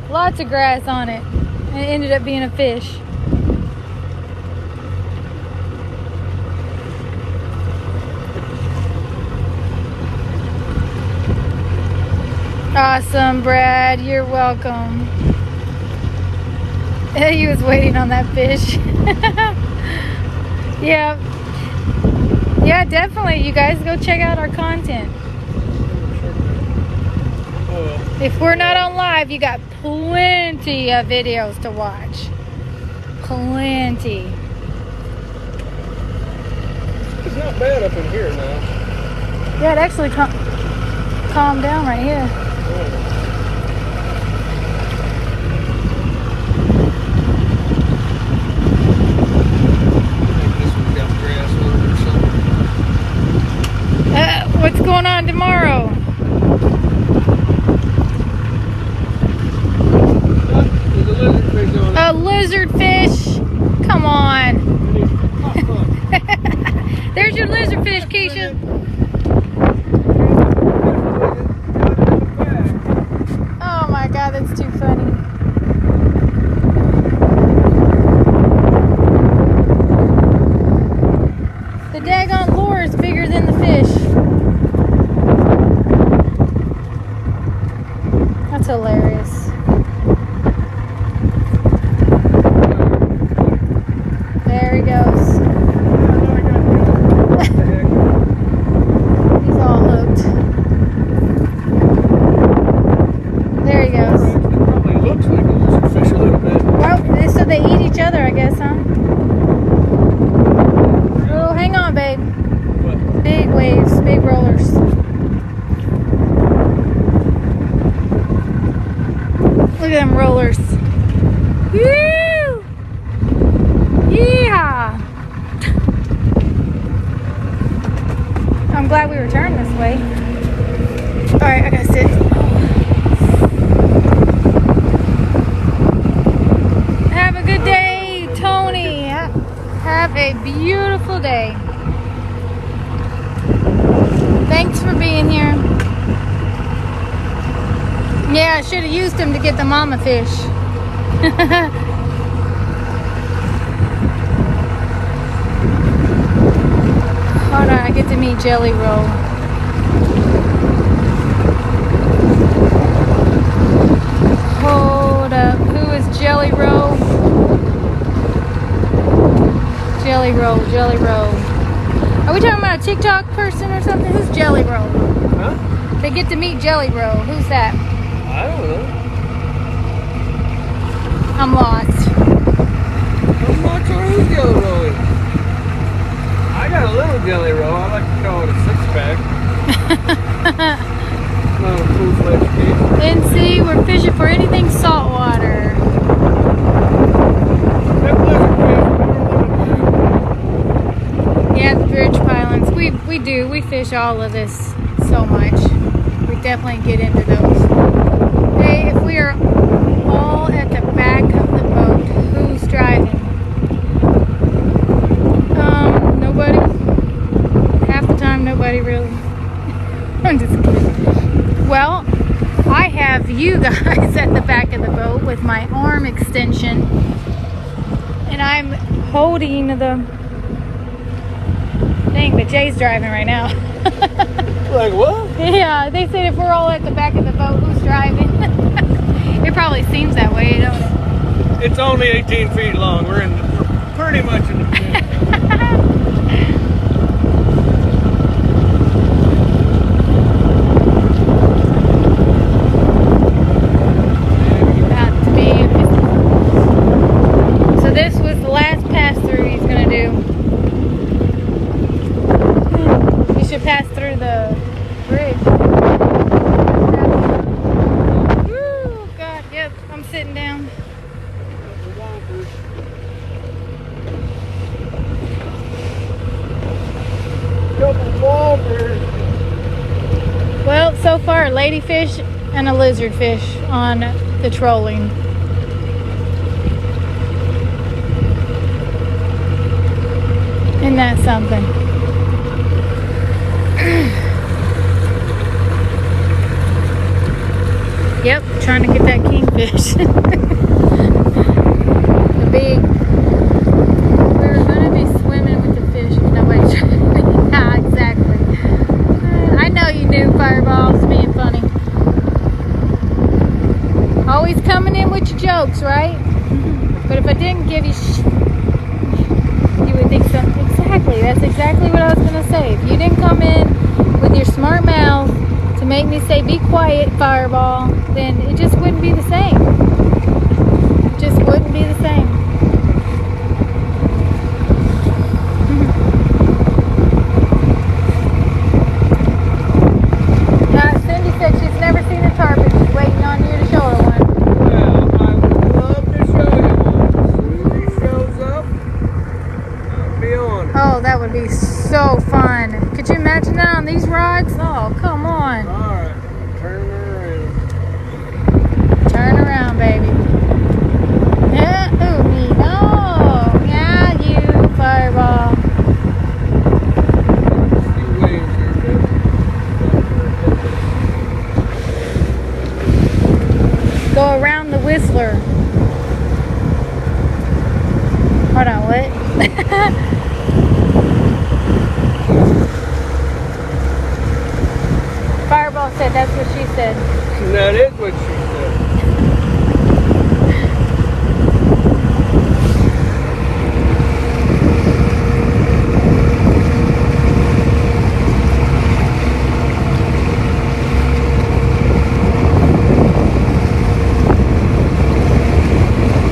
Lots of grass on it. And it ended up being a fish. Awesome, Brad. You're welcome. He was waiting on that fish. Yeah. Yeah, definitely. You guys go check out our content. If we're not on live, you got plenty of videos to watch. Plenty. It's not bad up in here now. Yeah, it actually calmed down right here. What's going on tomorrow? A lizard fish? Come on. There's your lizard fish, Keisha. Oh my God, that's too funny. The daggone lure is bigger than the fish. That's hilarious. There he goes. He's all hooked. There he goes. It probably looks like a lizard fish a little bit. Well, so they eat each other, I guess, huh? Oh, hang on, babe. What? Big waves, big rollers. Look at them rollers. Woo! Yeehaw! I'm glad we returned this way. Alright, I gotta sit. Have a good day, Tony. Have a beautiful day. Thanks for being here. Yeah, I should have used him to get the mama fish. Hold on, I get to meet Jelly Roll. Hold up, who is Jelly Roll? Jelly Roll, Jelly Roll. Are we talking about a TikTok person or something? Who's Jelly Roll? Huh? They get to meet Jelly Roll. Who's that? I don't know. I'm lost. I'm not sure who's Jelly Roll is. I got a little Jelly Roll. I like to call it a six-pack. Not a full-fledged case. NC, we're fishing for anything saltwater. That lizard fish. Yeah, the bridge pylons. We do. We fish all of this so much. We definitely get into those. Hey, if we are all at the back of the boat, who's driving? Nobody. Half the time, nobody really. I'm just kidding. Well, my arm extension. And I'm holding the thing, but Jay's driving right now. Like what? Yeah, they said if we're all at the back of the boat, who's driving? It probably seems that way, don't it? It's only 18 feet long. We're pretty much in the middle. About to be. So this was the last pass through he's gonna do. You should pass through the bridge. Woo, God, yep, I'm sitting down. Well, so far, a ladyfish and a lizardfish on the trolling. Isn't that something? Yep, trying to get that kingfish. The big. We're gonna be swimming with the fish if nobody's trying. Yeah, exactly. I know you knew, Fireball's being funny. Always coming in with your jokes, right? But if I didn't give you you would think something. Exactly, that's exactly what I was gonna say. If you didn't come in with your smart mouth to make me say be quiet, Fireball, then it just wouldn't be the same. It just wouldn't be the same. Cindy said she's never seen a tarpon. She's waiting on you to show her one. Well, I would love to show you one. As soon as he shows up, I'll be on it. Oh, that would be so fun. Could you imagine that on these rods? Oh, come on. Alright, turn her around. Turn around, baby. Yeah, ooh, me. Oh, yeah, you, Fireball. You waves here, baby. Go around the Whistler. Hold on, what? Fireball said that's what she said. That is what she said.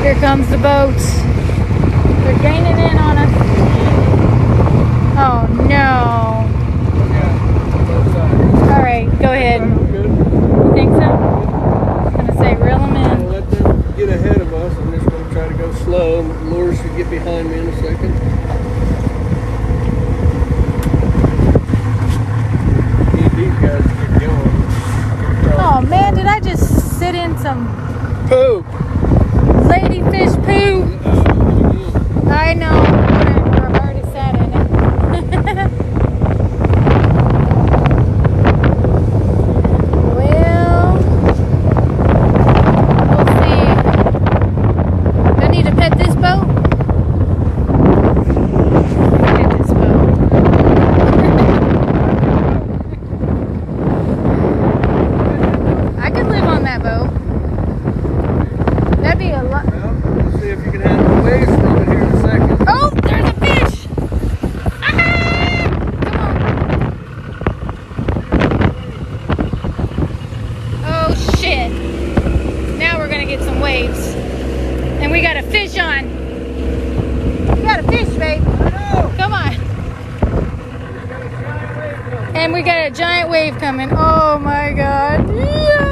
Here comes the boats. They're gaining in on us. Oh no. All right, go ahead. Good. You think so? I'm gonna say reel them I'll in. let them get ahead of us. I'm just going to try to go slow. Laura should get behind me in a second. Need these guys to get going. Oh man, did I just sit in some Poop. ladyfish poo? I know. I've already sat in it. Well, we'll see. Do I need to pet this boat? Pet this boat. I could live on that boat. That'd be a lot. Well, we'll see if you can handle the waves from it here in a second. Oh, there's a fish! Ah! Come on. Oh, shit. Now we're gonna get some waves. And we got a fish on. We got a fish, babe. Come on. And we got a giant wave coming. Oh my God. Yeah.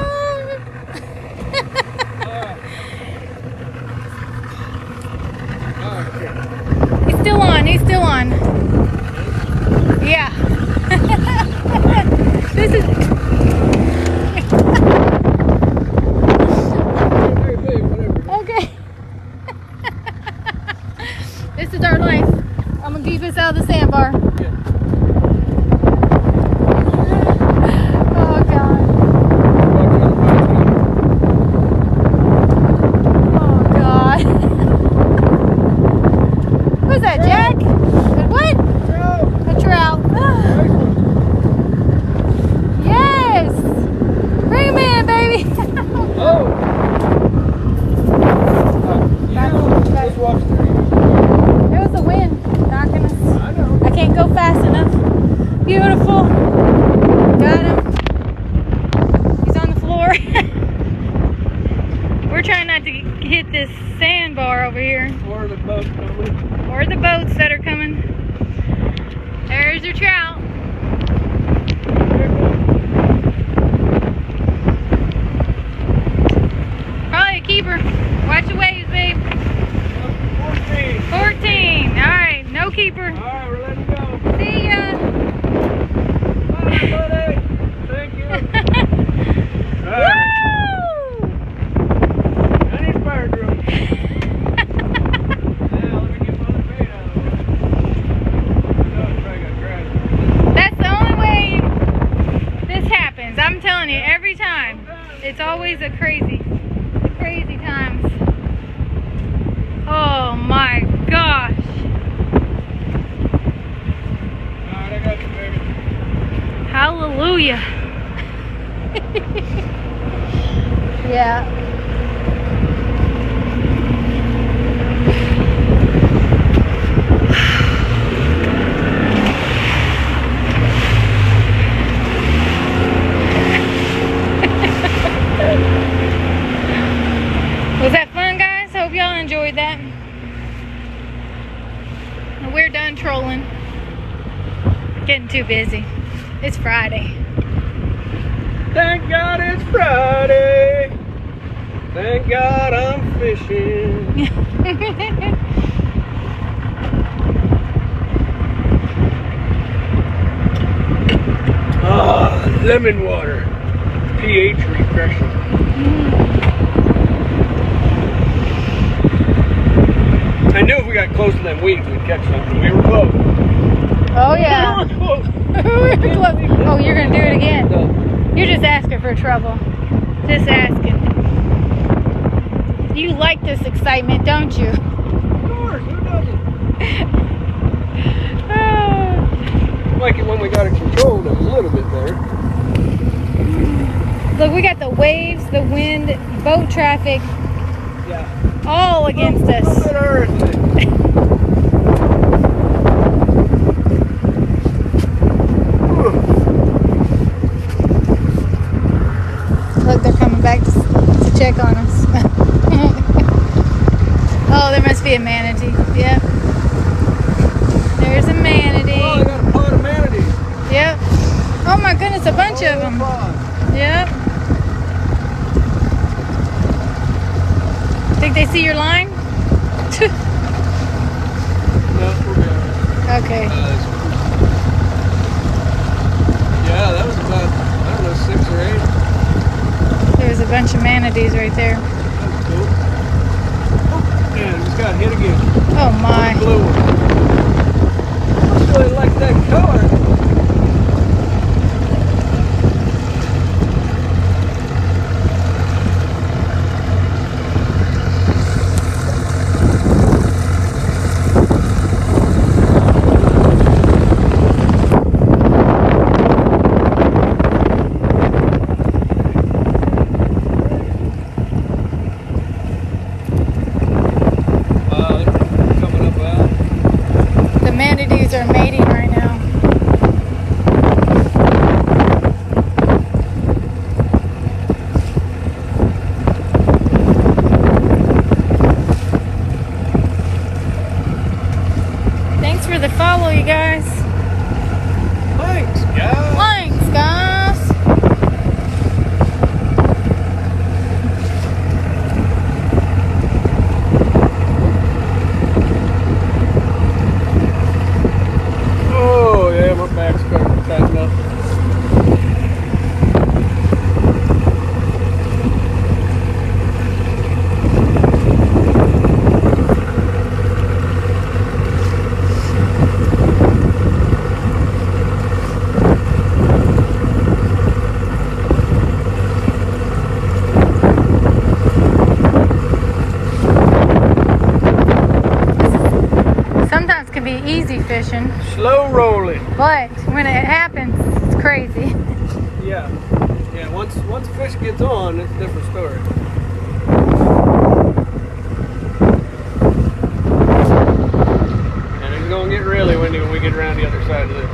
He's still on. He's still on. Yeah. This is. Okay. This is our life. I'm gonna keep us out of the sandbar. Oh God. sandbar over here. Or the boat coming. Or the boats that are coming. There's your trout. Probably a keeper. Watch the waves, babe. 14. 14. Alright, no keeper. Alright, we're letting go. See ya. Bye, buddy. Thank you. Alright. Woo! I need a fire drill. Yeah, let me get my other bait out of the way. No, it's probably got grass. That's the only way this happens. I'm telling you, every time. It's always a crazy times. Oh my gosh. Alright, I got you, baby. Hallelujah. Yeah. Was that fun, guys? Hope y'all enjoyed that. We're done trolling. Getting too busy. It's Friday. Thank God it's Friday. Thank God I'm fishing. Ah, lemon water. pH refreshing. I knew if we got close to them weeds, we'd catch something. We were close. Oh yeah. We were close. We were close. Oh, you're gonna do it again. No. You're just asking for trouble. Just asking. You like this excitement, don't you? Of course, who doesn't? Like it when we got it controlled, it was a little bit better. Look, we got the waves, the wind, boat traffic, Yeah. all against A us. bit earthly. Look, they're coming back to check on us. Oh, there must be a manatee. Yep. There's a manatee. Oh, I got a pot of manatees. Yep. Oh my goodness, a bunch of them. Yep. Think they see your line? No, we're good. Okay. Yeah, that was about, I don't know, 6 or 8. There's a bunch of manatees right there. That was cool. Oh, man, just got hit again. Oh my. Blue one. I really like that color. The manatees are mating right now. Thanks for the follow, you guys. Thanks, guys. Thanks, guys. Oh, yeah, my back's starting to tighten up. Sometimes can be easy fishing, Slow rolling. but when it happens, it's crazy. Yeah. Yeah, once fish gets on, it's a different story. And it's going to get really windy when we get around the other side of this.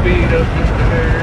Speed up just a hair.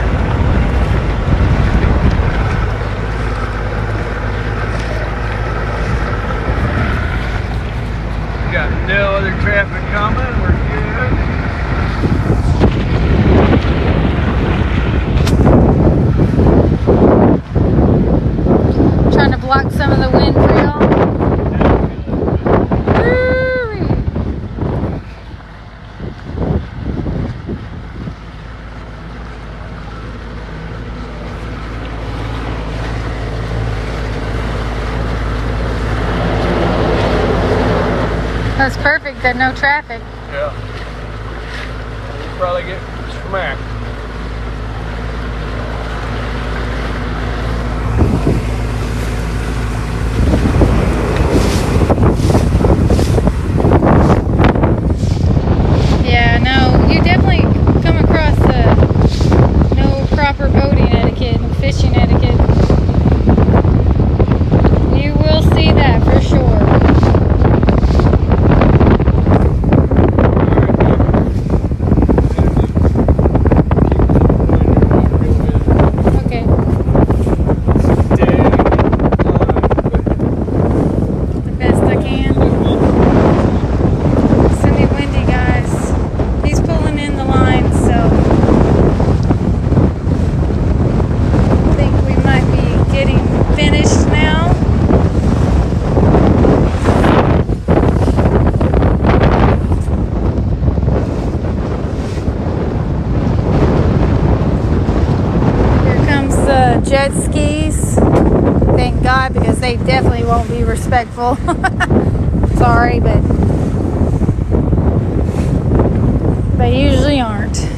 got no traffic. Yeah. You probably get smacked. Yeah, no, you definitely come across no proper boating etiquette and fishing etiquette. You will see that for sure. Okay. The best I can. Sunny, windy, guys. He's pulling in the line, so I think we might be getting finished now. Here comes the jet skis. Thank God, because they definitely won't be respectful. Sorry, but they usually aren't.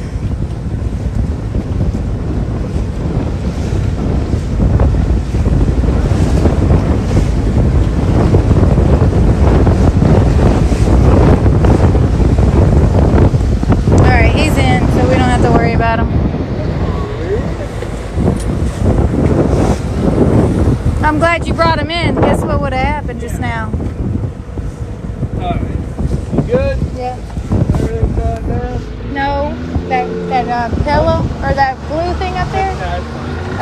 Alright, he's in, so we don't have to worry about him. I'm glad you brought him in. Guess what would have happened just now? Alright. You good? Yeah. Everything done now? No, that pillow or that blue thing up there?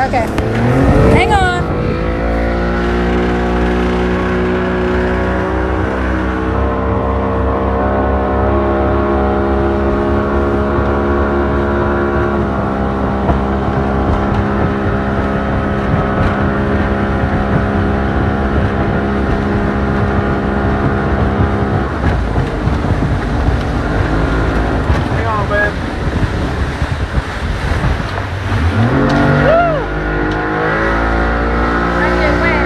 Okay. Hang on. Hang on, babe. I get wet.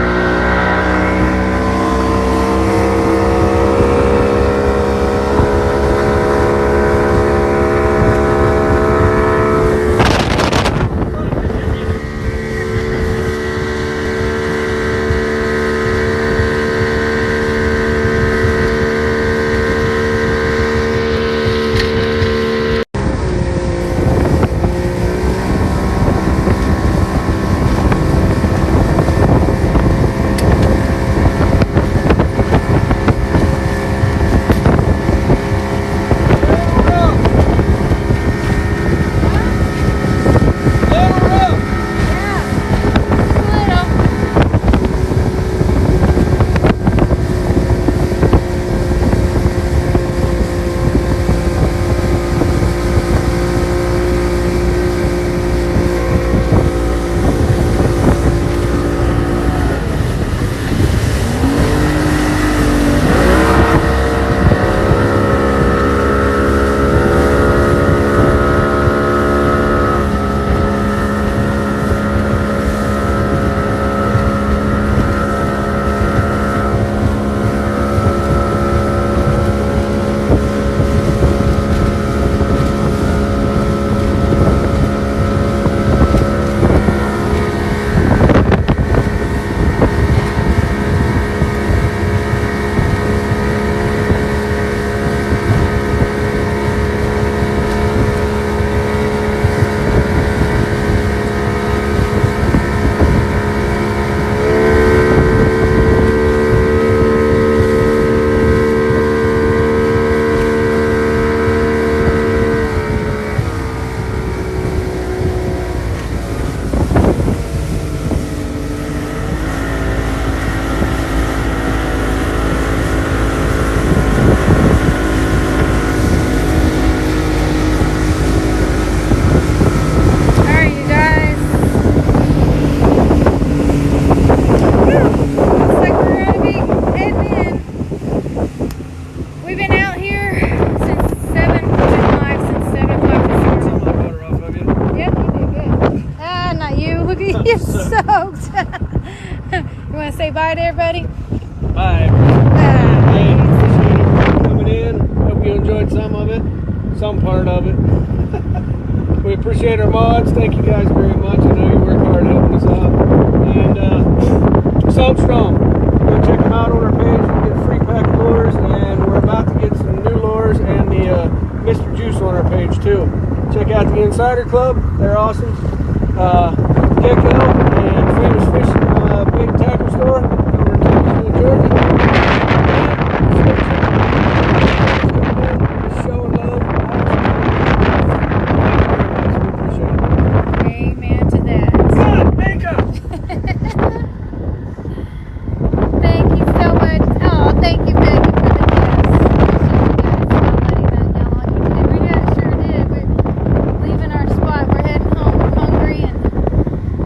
You're soaked. You want to say bye to everybody? Bye. Bye. Hey, appreciate it coming in. hope you enjoyed some of it, some part of it. We appreciate our mods. Thank you guys very much. I know you work hard helping us out. And Salt Strong, go check them out on our page. You get a free pack of lures, and we're about to get some new lures and the Mr. Juice on our page too. Check out the Insider Club. They're awesome. Gecko and Famous Fish Big Tackle Store over in Thomasville, Georgia. Showing love. Amen to that. Good, bingo! Thank you so much. Oh, thank you, Becky, for the gifts. We sure did. We're leaving our spot. We're heading home. We're hungry and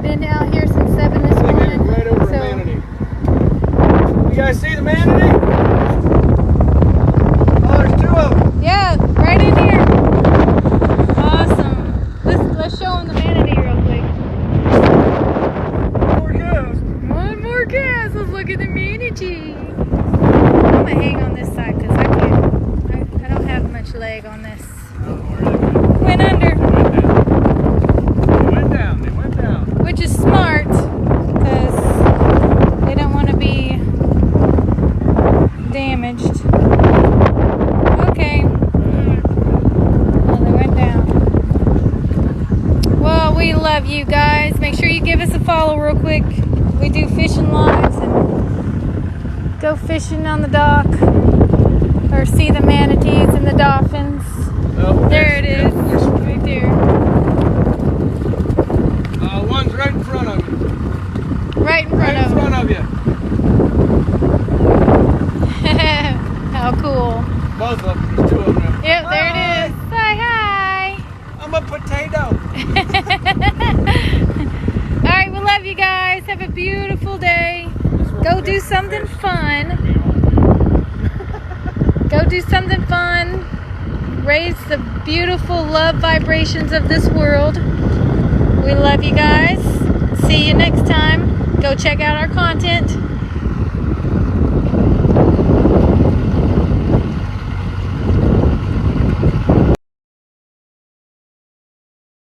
been out here since 7 this morning. Right over a manatee. You guys see the manatee? Oh, there's 2 of them. Yeah, right in here. Awesome. Let's show them the manatee real quick. More goes. One more guess. Let's look at the manatee. I'm gonna hang on this side because I don't have much leg on this. Went under. They went down. Which is smart because they don't want to be damaged. Okay. Well, they went down. Well, we love you guys. Make sure you give us a follow real quick. We do fishing lives and go fishing on the dock or see the manatees and the dolphins. Oh, There it is, right there. One's right in front of you. Right in front Right in of them. front of you. How cool. Both of them. There's 2 of them now. Yep, there it is. Say hi. I'm a potato. All right, we love you guys. Have a beautiful day. Go do something fun. Go do something fun. Raise the beautiful love vibrations of this world. We love you guys. See you next time. Go check out our content.